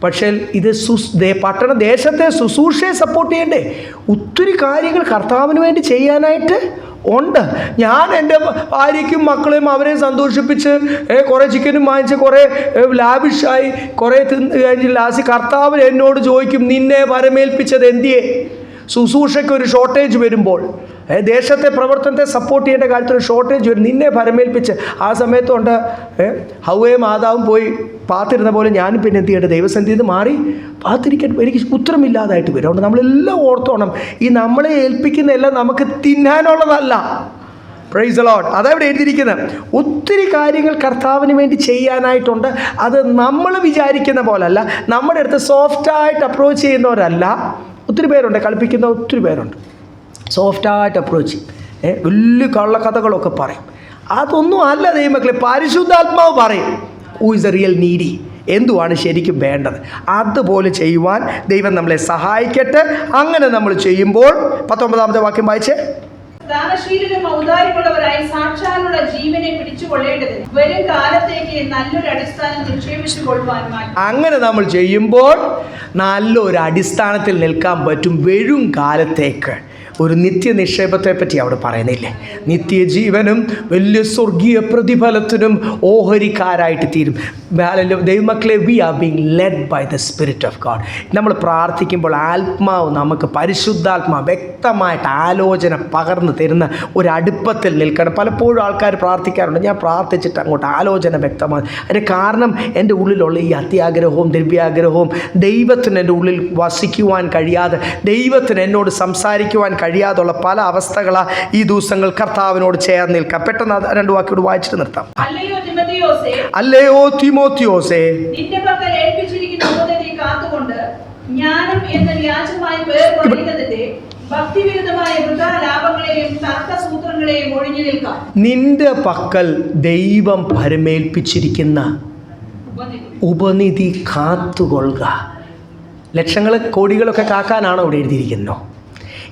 പക്ഷേ ഇത് ദേശത്തെ ശുശ്രൂഷയെ സപ്പോർട്ട് ചെയ്യണ്ടേ? ഒത്തിരി കാര്യങ്ങൾ കർത്താവിന് വേണ്ടി ചെയ്യാനായിട്ട് ഉണ്ട്. ഞാൻ എൻ്റെ ഭാര്യയ്ക്കും മക്കളെയും അവരെ സന്തോഷിപ്പിച്ച് കുറേ ചിക്കനും വാങ്ങിച്ച് കുറേ ലാവിഷായി കുറേ തിന്ന് കഴിഞ്ഞ് ലാസ്റ്റ് കർത്താവ് എന്നോട് ചോദിക്കും, നിന്നെ വരമേൽപ്പിച്ചത് എന്തിയെ? ശുശ്രൂഷയ്ക്ക് ഒരു ഷോർട്ടേജ് വരുമ്പോൾ, ദേശത്തെ പ്രവർത്തനത്തെ സപ്പോർട്ട് ചെയ്യേണ്ട കാര്യത്തിൽ ഒരു ഷോർട്ടേജ് വരും, നിന്നെ പരമേൽപ്പിച്ച്. ആ സമയത്തുണ്ട് ഹൗവയും ആദാവും പോയി പാത്തിരുന്ന പോലെ ഞാനും പിന്നെ എന്ത് ചെയ്യട്ടെ, ദൈവസന്നിധിയിൽ മാറി പാത്തിരിക്കാൻ എനിക്ക് ഉത്തരമില്ലാതായിട്ട് വരും. അതുകൊണ്ട് നമ്മളെല്ലാം ഓർത്തോണം, ഈ നമ്മളെ ഏൽപ്പിക്കുന്നതെല്ലാം നമുക്ക് തിന്നാനുള്ളതല്ല. Praise the Lord. അതെവിടെ എഴുതിയിരിക്കുന്നത്? ഒത്തിരി കാര്യങ്ങൾ കർത്താവിന് വേണ്ടി ചെയ്യാനായിട്ടുണ്ട്. അത് നമ്മൾ വിചാരിക്കുന്ന പോലല്ല, നമ്മുടെ അടുത്ത് സോഫ്റ്റായിട്ട് അപ്രോച്ച് ചെയ്യുന്നവരല്ല. ഒത്തിരി പേരുണ്ട്, കളിപ്പിക്കുന്ന ഒത്തിരി പേരുണ്ട്, സോഫ്റ്റായിട്ട് അപ്രോച്ച് ചെയ്യും, വലിയ കള്ളക്കഥകളൊക്കെ പറയും. അതൊന്നും അല്ല ദൈവമക്കളെ. പരിശുദ്ധാത്മാവ് പറയും who is A real needy, എന്തുവാണ് ശരിക്കും വേണ്ടത്, അതുപോലെ ചെയ്യുവാൻ ദൈവം നമ്മളെ സഹായിക്കട്ടെ. അങ്ങനെ നമ്മൾ ചെയ്യുമ്പോൾ 19-ാമത്തെ വാക്യം വായിച്ചേ. ദാനശീലരും ഔദാര്യമുള്ളവരായി സാക്ഷാലുള്ള ജീവനെ പിടിച്ചുകൊള്ളേണ്ടതിന് വരും കാലത്തേക്ക് നല്ലൊരു അടിസ്ഥാനം നിക്ഷേപിച്ചു കൊള്ളുവാൻ. അങ്ങനെ നമ്മൾ ചെയ്യുമ്പോൾ നല്ലൊരു അടിസ്ഥാനത്തിൽ നിൽക്കാൻ പറ്റും. വരും കാലത്തേക്ക് ഒരു നിത്യനിക്ഷേപത്തെ പറ്റി അവിടെ പറയുന്നില്ലേ? നിത്യജീവനും വലിയ സ്വർഗീയ പ്രതിഫലത്തിനും ഓഹരിക്കാരായിട്ട് തീരും. ദൈവമക്കളെ, we are being led by the spirit of God. നമ്മൾ പ്രാർത്ഥിക്കുമ്പോൾ ആത്മാവ് നമുക്ക്, പരിശുദ്ധാത്മാവ് വ്യക്തമായിട്ട് ആലോചന പകർന്നു തരുന്ന ഒരു അടുപ്പത്തിൽ നിൽക്കണം. പലപ്പോഴും ആൾക്കാർ പ്രാർത്ഥിക്കാറുണ്ട്, ഞാൻ പ്രാർത്ഥിച്ചിട്ട് അങ്ങോട്ട് ആലോചന വ്യക്തമാണ്. അതിന് കാരണം എൻ്റെ ഉള്ളിലുള്ള ഈ അത്യാഗ്രഹവും ദ്രവ്യാഗ്രഹവും, ദൈവത്തിന് എൻ്റെ ഉള്ളിൽ വസിക്കുവാൻ കഴിയാതെ, ദൈവത്തിന് എന്നോട് സംസാരിക്കുവാൻ കഴിയാതുള്ള പല അവസ്ഥകളാണ് ഈ ദിവസങ്ങൾ കർത്താവിനോട് ചേർന്ന് നിൽക്കാം. പെട്ടെന്ന് അത് 2 വാക്യോട് വായിച്ചിട്ട് നിർത്താം. അല്ലയോ തിമോത്തിയോസേ, നിന്റെ പക്കൽ ഏൽപ്പിച്ചിരിക്കുന്ന ഉപദേശം കാത്തുകൊണ്ട് ജ്ഞാനം എന്ന വ്യാജമായ പേർ പറയുന്നതിന്റെ ഭക്തിവിരുദ്ധമായ വൃഥാലാപങ്ങളെയും തർക്കസൂത്രങ്ങളെയും ഒഴിഞ്ഞു നിൽക്കാം. നിന്റെ പക്കൽ ദൈവം പരമേൽപ്പിച്ചിരിക്കുന്ന ഉപനിധി കാത്തുകൊള്ളുക. ലക്ഷങ്ങൾ കോടികളൊക്കെ കാക്കാനാണോ ഇവിടെ എഴുതിയിരിക്കുന്നു?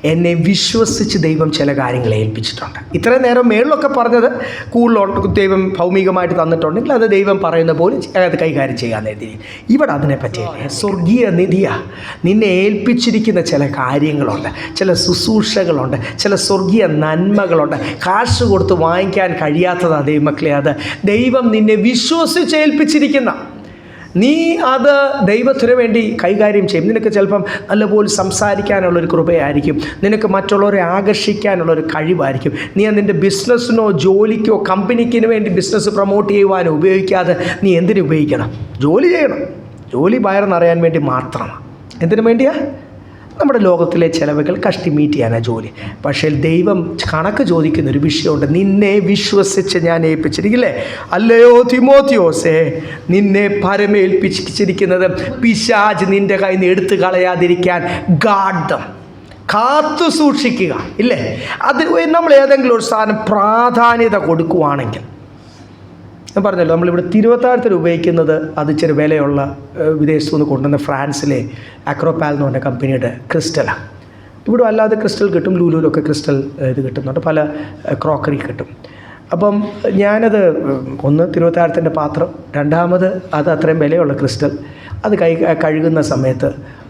എന്നെ വിശ്വസിച്ച് ദൈവം ചില കാര്യങ്ങളെ ഏൽപ്പിച്ചിട്ടുണ്ട്. ഇത്രയും നേരം മേളിലൊക്കെ പറഞ്ഞത് കൂടുതൽ ദൈവം ഭൗമികമായിട്ട് തന്നിട്ടുണ്ടെങ്കിൽ അത് ദൈവം പറയുന്ന പോലെ അത് കൈകാര്യം ചെയ്യാൻ എഴുതി. ഇവിടെ അതിനെ പറ്റിയില്ലേ, സ്വർഗീയ നിധിയാണ്. നിന്നെ ഏൽപ്പിച്ചിരിക്കുന്ന ചില കാര്യങ്ങളുണ്ട്, ചില ശുശ്രൂഷകളുണ്ട്, ചില സ്വർഗീയ നന്മകളുണ്ട്. കാശ് കൊടുത്ത് വാങ്ങിക്കാൻ കഴിയാത്തതാണ് ദൈവമക്കളെ. അത് ദൈവം നിന്നെ വിശ്വസിച്ച് ഏൽപ്പിച്ചിരിക്കുന്ന, നീ അത് ദൈവത്തിന് വേണ്ടി കൈകാര്യം ചെയ്യും. നിനക്ക് ചിലപ്പം നല്ലപോലെ സംസാരിക്കാനുള്ളൊരു കൃപയായിരിക്കും, നിനക്ക് മറ്റുള്ളവരെ ആകർഷിക്കാനുള്ളൊരു കഴിവായിരിക്കും. നീ നിൻ്റെ ബിസിനസ്സിനോ ജോലിക്കോ കമ്പനിക്കിന് വേണ്ടി ബിസിനസ് പ്രൊമോട്ട് ചെയ്യുവാനോ ഉപയോഗിക്കാതെ നീ എന്തിനു ഉപയോഗിക്കണം? ജോലി ചെയ്യണം. ജോലി വയറെന്നറിയാൻ വേണ്ടി മാത്രമാണ്. എന്തിനു വേണ്ടിയാ? നമ്മുടെ ലോകത്തിലെ ചിലവുകൾ മീറ്റ് ചെയ്യാനാണ് ജോലി. പക്ഷേ ദൈവം കണക്ക് ചോദിക്കുന്നൊരു വിഷയമുണ്ട്. നിന്നെ വിശ്വസിച്ച് ഞാൻ ഏൽപ്പിച്ചിരിക്കില്ലേ? അല്ലയോ തിമോത്തിയോസേ, നിന്നെ പരമേൽപ്പിച്ചിരിക്കുന്നത് പിശാച് നിൻ്റെ കയ്യിൽ നിന്ന് എടുത്തു കളയാതിരിക്കാൻ ഗാർഡ്, കാത്തു സൂക്ഷിക്കുക ഇല്ലേ? അത് നമ്മൾ ഏതെങ്കിലും ഒരു സാധനം പ്രാധാന്യത കൊടുക്കുവാണെങ്കിൽ, ഞാൻ പറഞ്ഞല്ലോ നമ്മളിവിടെ തിരുവത്താഴത്തിൽ ഉപയോഗിക്കുന്നത് അത് ഇച്ചിരി വിലയുള്ള വിദേശത്തു നിന്ന് കൊണ്ടുവന്ന ഫ്രാൻസിലെ അക്രോപാൽ എന്ന് പറഞ്ഞ കമ്പനിയുടെ ക്രിസ്റ്റലാണ്. ഇവിടെ അല്ലാതെ ക്രിസ്റ്റൽ കിട്ടും, ലൂലൂലൊക്കെ ക്രിസ്റ്റൽ ഇത് കിട്ടുന്നുണ്ട്, പല ക്രോക്കറി കിട്ടും. അപ്പം ഞാനത് ഒന്ന് തിരുവത്താഴത്തിൻ്റെ പാത്രം, രണ്ടാമത് അത് അത്രയും വിലയുള്ള ക്രിസ്റ്റൽ, അത് കഴുകുന്ന സമയത്ത്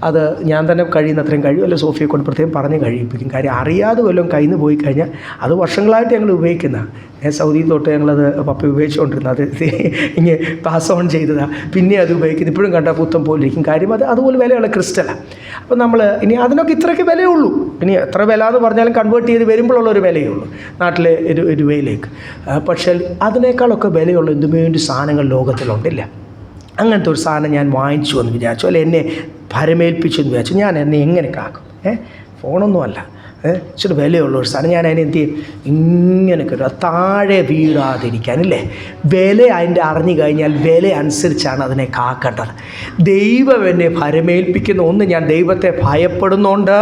അത് ഞാൻ തന്നെ കഴിയുന്നത്രയും കഴിയും, അല്ലെങ്കിൽ സോഫിയെ കൊണ്ട് പ്രത്യേകം പറഞ്ഞ് കഴിയിപ്പിക്കും. കാര്യം അറിയാതെ വല്ലതും കയ്യിൽ നിന്ന് പോയി കഴിഞ്ഞാൽ അത് വർഷങ്ങളായിട്ട് ഞങ്ങൾ ഉപയോഗിക്കുന്നതാണ്. സൗദിയിൽ തൊട്ട് ഞങ്ങളത് പപ്പ ഉപയോഗിച്ചുകൊണ്ടിരുന്നത്, അത് ഇങ്ങനെ പാസ് ഓൺ ചെയ്തതാണ്. പിന്നെ അത് ഉപയോഗിക്കുന്നത് ഇപ്പോഴും കണ്ടാൽ പുത്തം പോലെ ഇരിക്കും. കാര്യം അത് അതുപോലെ വിലയുള്ള ക്രിസ്റ്റലാണ്. അപ്പോൾ നമ്മൾ ഇനി അതിനൊക്കെ ഇത്രയ്ക്ക് വിലയുള്ളൂ. ഇനി എത്ര വില എന്ന് പറഞ്ഞാലും കൺവേർട്ട് ചെയ്ത് വരുമ്പോഴുള്ളൊരു വിലയുള്ളൂ നാട്ടിലെ രൂപയിലേക്ക്. പക്ഷേ അതിനേക്കാളൊക്കെ വിലയുള്ള എന്തുമേണ്ടി സാധനങ്ങൾ ലോകത്തിലുണ്ടില്ല. അങ്ങനത്തെ ഒരു സാധനം ഞാൻ വാങ്ങിച്ചു എന്ന് വിചാരിച്ചു, അല്ലെ എന്നെ ഭരമേൽപ്പിച്ചു എന്ന് വിചാരിച്ചു. ഞാൻ എന്നെ എങ്ങനെ കാക്കും? ഫോണൊന്നുമല്ല, ഇച്ചിരി വിലയുള്ള ഒരു സാധനം. ഞാൻ അതിനെ എന്ത് ചെയ്യും? ഇങ്ങനെയൊക്കെ ഒരു താഴെ വീഴാതിരിക്കാനില്ലേ? വില അതിൻ്റെ അറിഞ്ഞു കഴിഞ്ഞാൽ വില അനുസരിച്ചാണ് അതിനെ കാക്കേണ്ടത്. ദൈവം എന്നെ ഭരമേൽപ്പിക്കുന്ന ഒന്ന്, ഞാൻ ദൈവത്തെ ഭയപ്പെടുന്നുണ്ട്,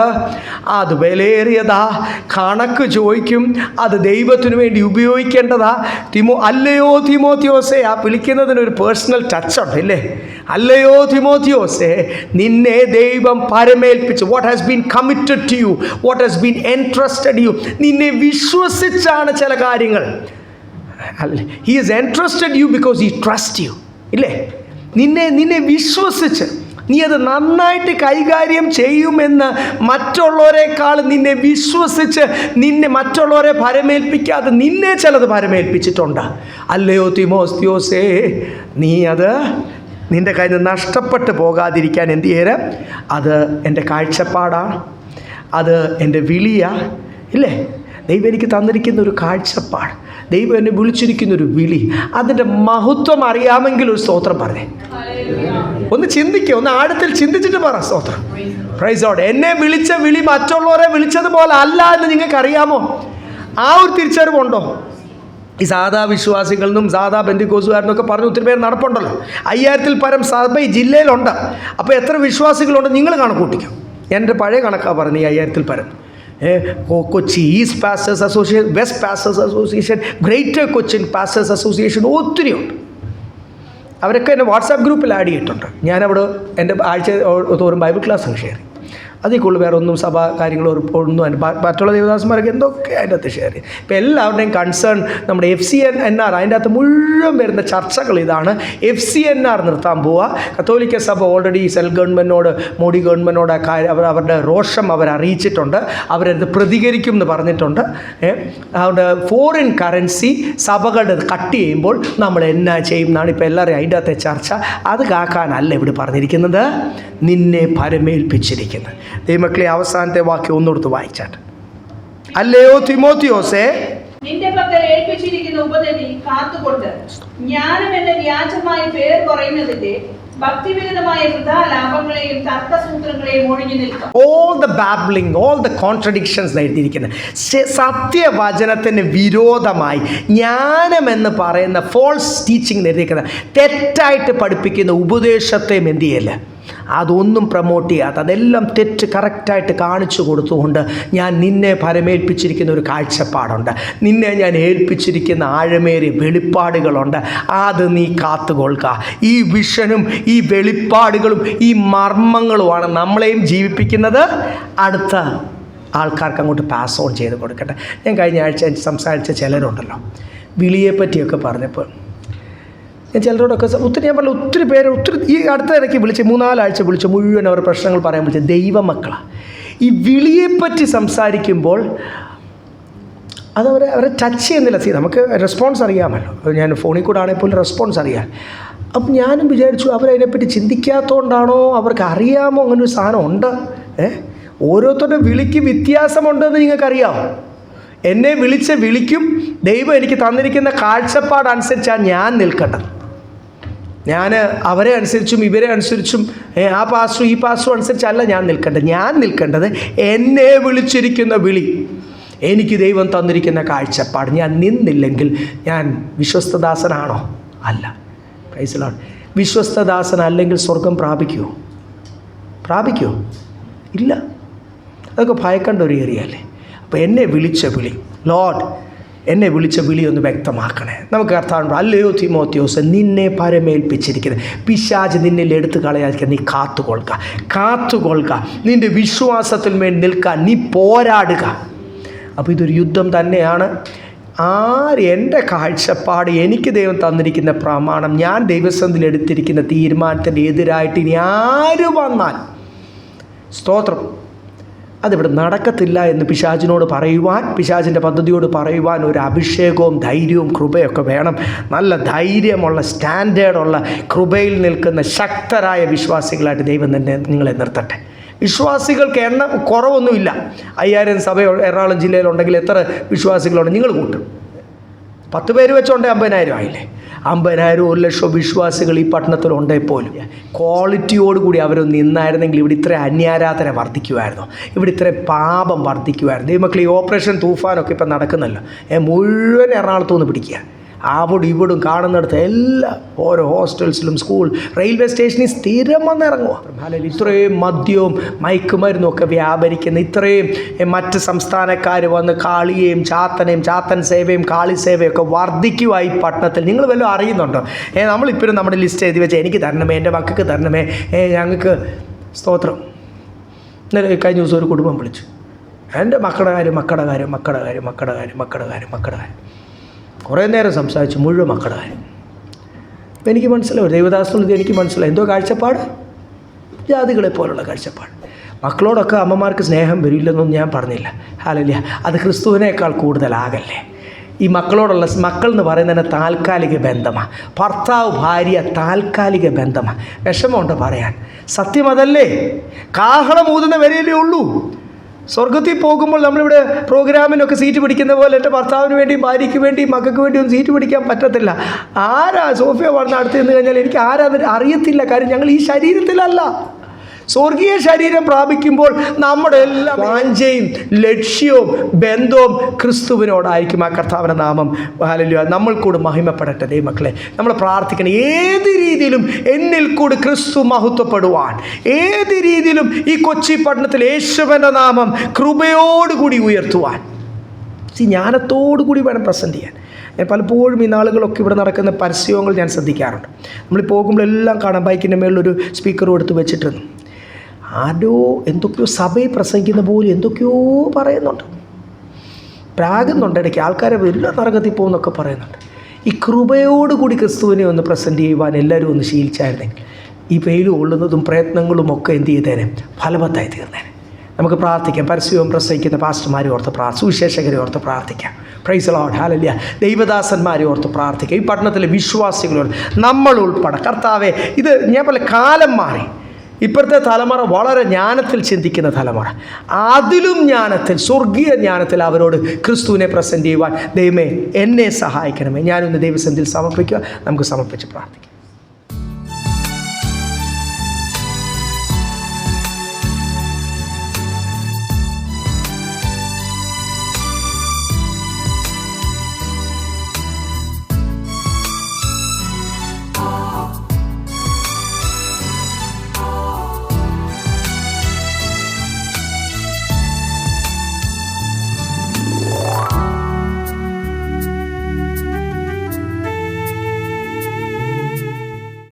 അത് വിലയേറിയതാ, കണക്ക് ചോദിക്കും, അത് ദൈവത്തിനു വേണ്ടി ഉപയോഗിക്കേണ്ടതാ. അല്ലയോ തിമോത്തിയോസേ, ആ വിളിക്കുന്നതിനൊരു പേഴ്സണൽ ടച്ച് ഉണ്ട് ഇല്ലേ? അല്ലയോ തിമോത്തിയോസേ, നിന്നെ ദൈവം പരമേൽപ്പിച്ചു. What has been committed to you, what has been entrusted you. നിന്നെ വിശ്വസിച്ചാണ് ചില കാര്യങ്ങൾ. He is entrusted you because he trust you ഇല്ലേ? നിന്നെ വിശ്വസിച്ച് നീ അത് നന്നായിട്ട് കൈകാര്യം ചെയ്യുമെന്ന് മറ്റുള്ളവരെക്കാൾ നിന്നെ വിശ്വസിച്ച് നിന്നെ മറ്റുള്ളവരെ ഭരമേൽപ്പിക്കാതെ നിന്നെ ചിലത് ഭരമേൽപ്പിച്ചിട്ടുണ്ട്. അല്ലയോ തിമോത്തിയോസേ, നീ അത് നിൻ്റെ കയ്യിൽ നിന്ന് നഷ്ടപ്പെട്ടു പോകാതിരിക്കാൻ എന്ത് ചെയ്യരുത്? അത് എൻ്റെ കാഴ്ചപ്പാടാണ്, അത് എൻ്റെ വിളിയാണ് ഇല്ലേ? ദൈവം എനിക്ക് തന്നിരിക്കുന്ന ഒരു കാഴ്ചപ്പാട്, ദൈവം എന്നെ വിളിച്ചിരിക്കുന്നൊരു വിളി, അതിൻ്റെ മഹത്വം അറിയാമെങ്കിൽ ഒരു സ്തോത്രം പറഞ്ഞേ. ഒന്ന് ചിന്തിക്കുക, ഒന്ന് ആഴത്തിൽ ചിന്തിച്ചിട്ട് പറ സ്തോത്രം. Praise God. എന്നെ വിളിച്ച വിളി മറ്റുള്ളവരെ വിളിച്ചതുപോലെ അല്ല എന്ന് നിങ്ങൾക്കറിയാമോ? ആ ഒരു തിരിച്ചറിവുണ്ടോ? ഈ സാധാ വിശ്വാസികളിൽ നിന്നും സാധാ ബന്ധുക്കോസുകാരെന്നൊക്കെ പറഞ്ഞ് ഒത്തിരി പേര് നടപ്പുണ്ടല്ലോ. 5000-ൽ പരം സഭ ഈ ജില്ലയിലുണ്ട്. അപ്പോൾ എത്ര വിശ്വാസികളുണ്ട് നിങ്ങൾ കണക്കൂട്ടിക്കും. എൻ്റെ പഴയ കണക്കാണ് പറഞ്ഞത്, ഈ 5000-ൽ പരം. Kochi east pastors association, west pastors association, greater Cochin pastors association ഒത്തിരിയുണ്ട്. അവരൊക്കെ എന്നെ വാട്സാപ്പ് ഗ്രൂപ്പിൽ ആഡ് ചെയ്തിട്ടുണ്ട്. ഞാനവിടെ എൻ്റെ ആഴ്ച തോറും ബൈബിൾ ക്ലാസ് ഷെയർ ചെയ്യും. അതിൽ കൂടുതൽ വേറെ ഒന്നും സഭാ കാര്യങ്ങളോ ഒന്നും മറ്റുള്ള ദേവദാസന്മാരൊക്കെ എന്തൊക്കെ അതിൻ്റെ അകത്ത് ഷെയർ ചെയ്യും. ഇപ്പോൾ എല്ലാവരുടെയും കൺസേൺ നമ്മുടെ FCNR, അതിൻ്റെ അകത്ത് മുഴുവൻ വരുന്ന ചർച്ചകൾ ഇതാണ്. FCNR നിർത്താൻ പോവുക. കത്തോലിക്ക സഭ ഓൾറെഡി സെൻട്രൽ ഗവൺമെൻറ്റിനോട്, മോഡി ഗവൺമെൻറ്റിനോട് അവരുടെ രോഷം അവരറിയിച്ചിട്ടുണ്ട്, അവരത് പ്രതികരിക്കും എന്ന് പറഞ്ഞിട്ടുണ്ട്. അതുകൊണ്ട് ഫോറിൻ കറൻസി സഭകളുടെ കട്ട് ചെയ്യുമ്പോൾ നമ്മൾ എന്നാ ചെയ്യും എന്നാണ് ഇപ്പോൾ എല്ലാവരും അതിൻ്റെ അകത്തെ ചർച്ച. അത് കാക്കാനല്ല ഇവിടെ പറഞ്ഞിരിക്കുന്നത്, നിന്നെ ഭരമേൽപ്പിച്ചിരിക്കുന്നത്. ദൈവമക്കളെ, അവസാനത്തെ വാക്യം ഒന്നുകൊടുത്ത് വായിച്ചാട്ട്. അല്ലയോ തിമോത്തിയോസേ, നിന്റെ പക്കൽ ഏൽപ്പിച്ചിരിക്കുന്ന ഉപദേശം കാത്തുകൊണ്ട് ജ്ഞാനം എന്ന വ്യാജമായ പേർ പറയുന്നതിന്റെ ഭക്തിവിരുദ്ധമായ വൃഥാ ലാഭങ്ങളെയും തർക്കസൂത്രങ്ങളെയും ഒഴിഞ്ഞു നിൽക്കും. All the babbling, all the contradictions എഴുതിയിരിക്കുന്നത് സത്യവചനത്തിന് വിരോധമായി ജ്ഞാനമെന്ന് പറയുന്ന ഫോൾസ് ടീച്ചിങ് എഴുതിയിരിക്കുന്നത് തെറ്റായിട്ട് പഠിപ്പിക്കുന്ന ഉപദേശത്തെയും എന്ത് ചെയ്യല്ല, അതൊന്നും പ്രൊമോട്ട് ചെയ്യാത്ത, അതെല്ലാം തെറ്റ് കറക്റ്റായിട്ട് കാണിച്ചു കൊടുത്തുകൊണ്ട് ഞാൻ നിന്നെ പരമേൽപ്പിച്ചിരിക്കുന്ന ഒരു കാഴ്ചപ്പാടുണ്ട്, നിന്നെ ഞാൻ ഏൽപ്പിച്ചിരിക്കുന്ന ആഴമേറിയ വെളിപ്പാടുകളുണ്ട്, അത് നീ കാത്തുകൊള്ളുക. ഈ വിഷനും ഈ വെളിപ്പാടുകളും ഈ മർമ്മങ്ങളുമാണ് നമ്മളെയും ജീവിപ്പിക്കുന്നത്, അടുത്ത ആൾക്കാർക്ക് അങ്ങോട്ട് പാസ് ഓൺ ചെയ്ത് കൊടുക്കട്ടെ. ഞാൻ കഴിഞ്ഞ ആഴ്ച സംസാരിച്ച ചിലരുണ്ടല്ലോ, വിളിയെ പറ്റിയൊക്കെ പറഞ്ഞപ്പോൾ ഞാൻ ചിലരോടൊക്കെ ഒത്തിരി, ഞാൻ പറഞ്ഞ ഒത്തിരി പേര് ഈ അടുത്ത ഇടയ്ക്ക് വിളിച്ച് 3-4 ആഴ്ച വിളിച്ച് മുഴുവൻ അവർ പ്രശ്നങ്ങൾ പറയാൻ വിളിച്ചത് ദൈവമക്കളാണ്. ഈ വിളിയെപ്പറ്റി സംസാരിക്കുമ്പോൾ അവരെ ടച്ച് ചെയ്യുന്നില്ല. നമുക്ക് റെസ്പോൺസ് അറിയാമല്ലോ, ഞാൻ ഫോണിൽ കൂടെ ആണെങ്കിൽ പോലും റെസ്പോൺസ് അറിയാം. അപ്പം ഞാനും വിചാരിച്ചു അവരതിനെപ്പറ്റി ചിന്തിക്കാത്തതുകൊണ്ടാണോ, അവർക്ക് അറിയാമോ അങ്ങനെ ഒരു സാധനം ഉണ്ട്. ഓരോരുത്തരുടെ വിളിക്ക് വ്യത്യാസമുണ്ടെന്ന് നിങ്ങൾക്കറിയാമോ? എന്നെ വിളിക്കും ദൈവം എനിക്ക് തന്നിരിക്കുന്ന കാഴ്ചപ്പാടനുസരിച്ചാണ് ഞാൻ നിൽക്കേണ്ടത്. ഞാൻ അവരെ അനുസരിച്ചും ഇവരെ അനുസരിച്ചും ആ പാസ്റ്ററും ഈ പാസ്റ്ററും അനുസരിച്ചല്ല ഞാൻ നിൽക്കേണ്ടത്. ഞാൻ നിൽക്കേണ്ടത് എന്നെ വിളിച്ചിരിക്കുന്ന വിളി, എനിക്ക് ദൈവം തന്നിരിക്കുന്ന കാഴ്ചപ്പാട്. ഞാൻ നിന്നില്ലെങ്കിൽ ഞാൻ വിശ്വസ്തദാസനാണോ? അല്ല. Praise the Lord. വിശ്വസ്തദാസനല്ലെങ്കിൽ സ്വർഗം പ്രാപിക്കുമോ? ഇല്ല. അതൊക്കെ ഭയക്കേണ്ട ഒരു ഏരിയല്ലേ. അപ്പോൾ എന്നെ വിളിച്ച വിളി, ലോർഡ് എന്നെ വിളിച്ച വിളി ഒന്ന് വ്യക്തമാക്കണേ. നമുക്ക് കർത്താവുണ്ട്, അല്ലയോ തീമോത്തിയോസ്, നിന്നെ പരമേൽപ്പിച്ചിരിക്കുന്നത് പിശാച് നിന്നിൽ എടുത്തു കളയാതിരിക്കാൻ നീ കാത്തുകൊള്ളുക. നിൻ്റെ വിശ്വാസത്തിൽ മേൽ നിൽക്കാൻ നീ പോരാടുക. അപ്പോൾ ഇതൊരു യുദ്ധം തന്നെയാണ്. എൻ്റെ കാഴ്ചപ്പാട്, എനിക്ക് ദൈവം തന്നിരിക്കുന്ന പ്രമാണം, ഞാൻ ദൈവസന്നിധിയിൽ എടുത്തിരിക്കുന്ന തീരുമാനത്തിൻ്റെ എതിരായിട്ട് ഇനി ആര് വന്നാൽ സ്തോത്രം, അതിവിടെ നടക്കത്തില്ല എന്ന് പിശാചിനോട് പറയുവാൻ, പിശാചിൻ്റെ പദ്ധതിയോട് പറയുവാൻ ഒരു അഭിഷേകവും ധൈര്യവും കൃപയൊക്കെ വേണം. നല്ല ധൈര്യമുള്ള, സ്റ്റാൻഡേർഡുള്ള, കൃപയിൽ നിൽക്കുന്ന ശക്തരായ വിശ്വാസികളായിട്ട് ദൈവം തന്നെ നിങ്ങളെ നിർത്തട്ടെ. വിശ്വാസികൾക്ക് എണ്ണം കുറവൊന്നുമില്ല. 5000 സഭ എറണാകുളം ജില്ലയിലുണ്ടെങ്കിൽ എത്ര വിശ്വാസികളുണ്ട് നിങ്ങൾ കൂട്ടും? 10 പേര് വെച്ചുകൊണ്ട് 50,000 ആയില്ലേ? 50,000 1,00,000 വിശ്വാസികൾ ഈ പട്ടണത്തിലുണ്ടേ പോലും ക്വാളിറ്റിയോടുകൂടി അവർ നിന്നായിരുന്നെങ്കിൽ ഇവിടെ ഇത്ര അന്യാരാധന വർദ്ധിക്കുമായിരുന്നു, ഇവിടെ ഇത്ര പാപം വർദ്ധിക്കുമായിരുന്നു. ദൈവമക്കൾ, ഈ ഓപ്പറേഷൻ തൂഫാനൊക്കെ ഇപ്പം നടക്കുന്നല്ലോ, മുഴുവൻ എറണാകുളത്തു നിന്ന് പിടിക്കുക. അവിടെ ഇവിടും കാണുന്നിടത്ത് എല്ലാം ഓരോ ഹോസ്റ്റൽസിലും, സ്കൂൾ, റെയിൽവേ സ്റ്റേഷനിൽ സ്ഥിരം വന്നിറങ്ങുക. അല്ലെങ്കിൽ ഇത്രയും മദ്യവും മയക്കുമരുന്നും ഒക്കെ വ്യാപരിക്കുന്ന, ഇത്രയും മറ്റ് സംസ്ഥാനക്കാർ വന്ന് കാളിയെയും ചാത്തൻ സേവയും കാളി സേവയും ഒക്കെ വർദ്ധിക്കുക ഈ പട്ടണത്തിൽ. നിങ്ങൾ വല്ലതും അറിയുന്നുണ്ടോ? നമ്മളിപ്പോഴും നമ്മുടെ ലിസ്റ്റ് എഴുതി വെച്ചാൽ എനിക്ക് തരണമേ, എൻ്റെ മക്കൾക്ക് തരണമേ, ഞങ്ങൾക്ക് സ്തോത്രം. ഇന്നലെ കഴിഞ്ഞ ദിവസം ഒരു കുടുംബം വിളിച്ചു, എൻ്റെ മക്കളുടെ കാര്യം. കുറേ നേരം സംസാരിച്ചു, മുഴുവൻ മക്കളുടെ കാര്യം. അപ്പോൾ എനിക്ക് മനസ്സിലാവും, ദൈവദാസനോട് എനിക്ക് മനസ്സിലായി എന്തോ കാഴ്ചപ്പാട്, ജാതികളെ പോലുള്ള കാഴ്ചപ്പാട്. മക്കളോടൊക്കെ അമ്മമാർക്ക് സ്നേഹം വരില്ലെന്നൊന്നും ഞാൻ പറഞ്ഞില്ല. ഹല്ലേലൂയ. അത് ക്രിസ്തുവിനേക്കാൾ കൂടുതലാകല്ലേ. ഈ മക്കളോടുള്ള മക്കൾ എന്ന് പറയുന്നത് തന്നെ താൽക്കാലിക ബന്ധമാണ്. ഭർത്താവ് ഭാര്യ താൽക്കാലിക ബന്ധമാണ്. വിഷമമുണ്ട് പറയാൻ, സത്യം അതല്ലേ. കാഹളം ഊതുന്ന വരെയല്ലേ ഉള്ളൂ. സ്വർഗത്തിൽ പോകുമ്പോൾ നമ്മളിവിടെ പ്രോഗ്രാമിനൊക്കെ സീറ്റ് പിടിക്കുന്ന പോലെ എൻ്റെ ഭർത്താവിന് വേണ്ടിയും ഭാര്യയ്ക്ക് വേണ്ടിയും മക്കൾക്ക് വേണ്ടിയും സീറ്റ് പിടിക്കാൻ പറ്റത്തില്ല. സോഫിയ വളർന്ന് അടുത്ത് നിന്ന് കഴിഞ്ഞാൽ എനിക്ക് അറിയത്തില്ല. കാര്യം ഞങ്ങൾ ഈ ശരീരത്തിലല്ല. സ്വർഗീയ ശരീരം പ്രാപിക്കുമ്പോൾ നമ്മുടെ എല്ലാ വാഞ്ചയും ലക്ഷ്യവും ബന്ധവും ക്രിസ്തുവിനോടായിരിക്കും. ആ കർത്താവിൻ്റെ നാമം ഹല്ലേലൂയ നമ്മൾ കൂടെ മഹിമപ്പെടട്ടെ. ദൈവമക്കളെ, നമ്മൾ പ്രാർത്ഥിക്കണം, ഏത് രീതിയിലും എന്നിൽ കൂടി ക്രിസ്തു മഹത്വപ്പെടുവാൻ, ഏത് രീതിയിലും ഈ കൊച്ചി പട്ടണത്തിൽ യേശുവിൻ്റെ നാമം കൃപയോടുകൂടി ഉയർത്തുവാൻ, ജ്ഞാനത്തോടുകൂടി വേണം പ്രസൻറ്റ് ചെയ്യാൻ. ഞാൻ പലപ്പോഴും ഈ നാളുകളൊക്കെ ഇവിടെ നടക്കുന്ന പരസ്യങ്ങൾ ഞാൻ ശ്രദ്ധിക്കാറുണ്ട്. നമ്മൾ പോകുമ്പോഴെല്ലാം കാണാം, ബൈക്കിൻ്റെ മേളിലൊരു സ്പീക്കറും എടുത്ത് വെച്ചിട്ടുണ്ട്. ആരോ എന്തൊക്കെയോ സഭയിൽ പ്രസംഗിക്കുന്ന പോലെ എന്തൊക്കെയോ പറയുന്നുണ്ട്, പ്രാകുന്നുണ്ട്. ഇടയ്ക്ക് ആൾക്കാരെ എല്ലാ നരകത്തിൽ പോകുന്നൊക്കെ പറയുന്നുണ്ട്. ഈ കൃപയോടുകൂടി ക്രിസ്തുവിനെ ഒന്ന് പ്രസൻറ്റ് ചെയ്യുവാൻ എല്ലാവരും ഒന്ന് ശീലിച്ചായിരുന്നെങ്കിൽ ഈ വെയിൽ കൊള്ളുന്നതും പ്രയത്നങ്ങളും ഒക്കെ എന്ത് ചെയ്തേനെ, ഫലവത്തായി തീർന്നേനെ. നമുക്ക് പ്രാർത്ഥിക്കാം. പരസ്യവും പ്രസംഗിക്കുന്ന പാസ്റ്റർമാരെ ഓർത്ത് സുവിശേഷകരെ ഓർത്ത് പ്രാർത്ഥിക്കാം. Praise the Lord. ഹല്ലേലൂയ. ദൈവദാസന്മാരെ ഓർത്ത് പ്രാർത്ഥിക്കാം. ഈ പട്ടണത്തിലെ വിശ്വാസികളോട് നമ്മൾ ഉൾപ്പെടെ, കർത്താവേ, ഇത് ഞാൻ പോലെ കാലം മാറി. ഇപ്പോഴത്തെ തലമുറ വളരെ ജ്ഞാനത്തിൽ ചിന്തിക്കുന്ന തലമുറ. അതിലും ജ്ഞാനത്തിൽ, സ്വർഗീയ ജ്ഞാനത്തിൽ അവരോട് ക്രിസ്തുവിനെ പ്രസൻറ്റ് ചെയ്യുവാൻ ദൈവമേ എന്നെ സഹായിക്കണമേ. ഞാനൊന്ന് ദൈവസന്നിധിയിൽ സമർപ്പിക്കുക. നമുക്ക് സമർപ്പിച്ച് പ്രാർത്ഥിക്കാം.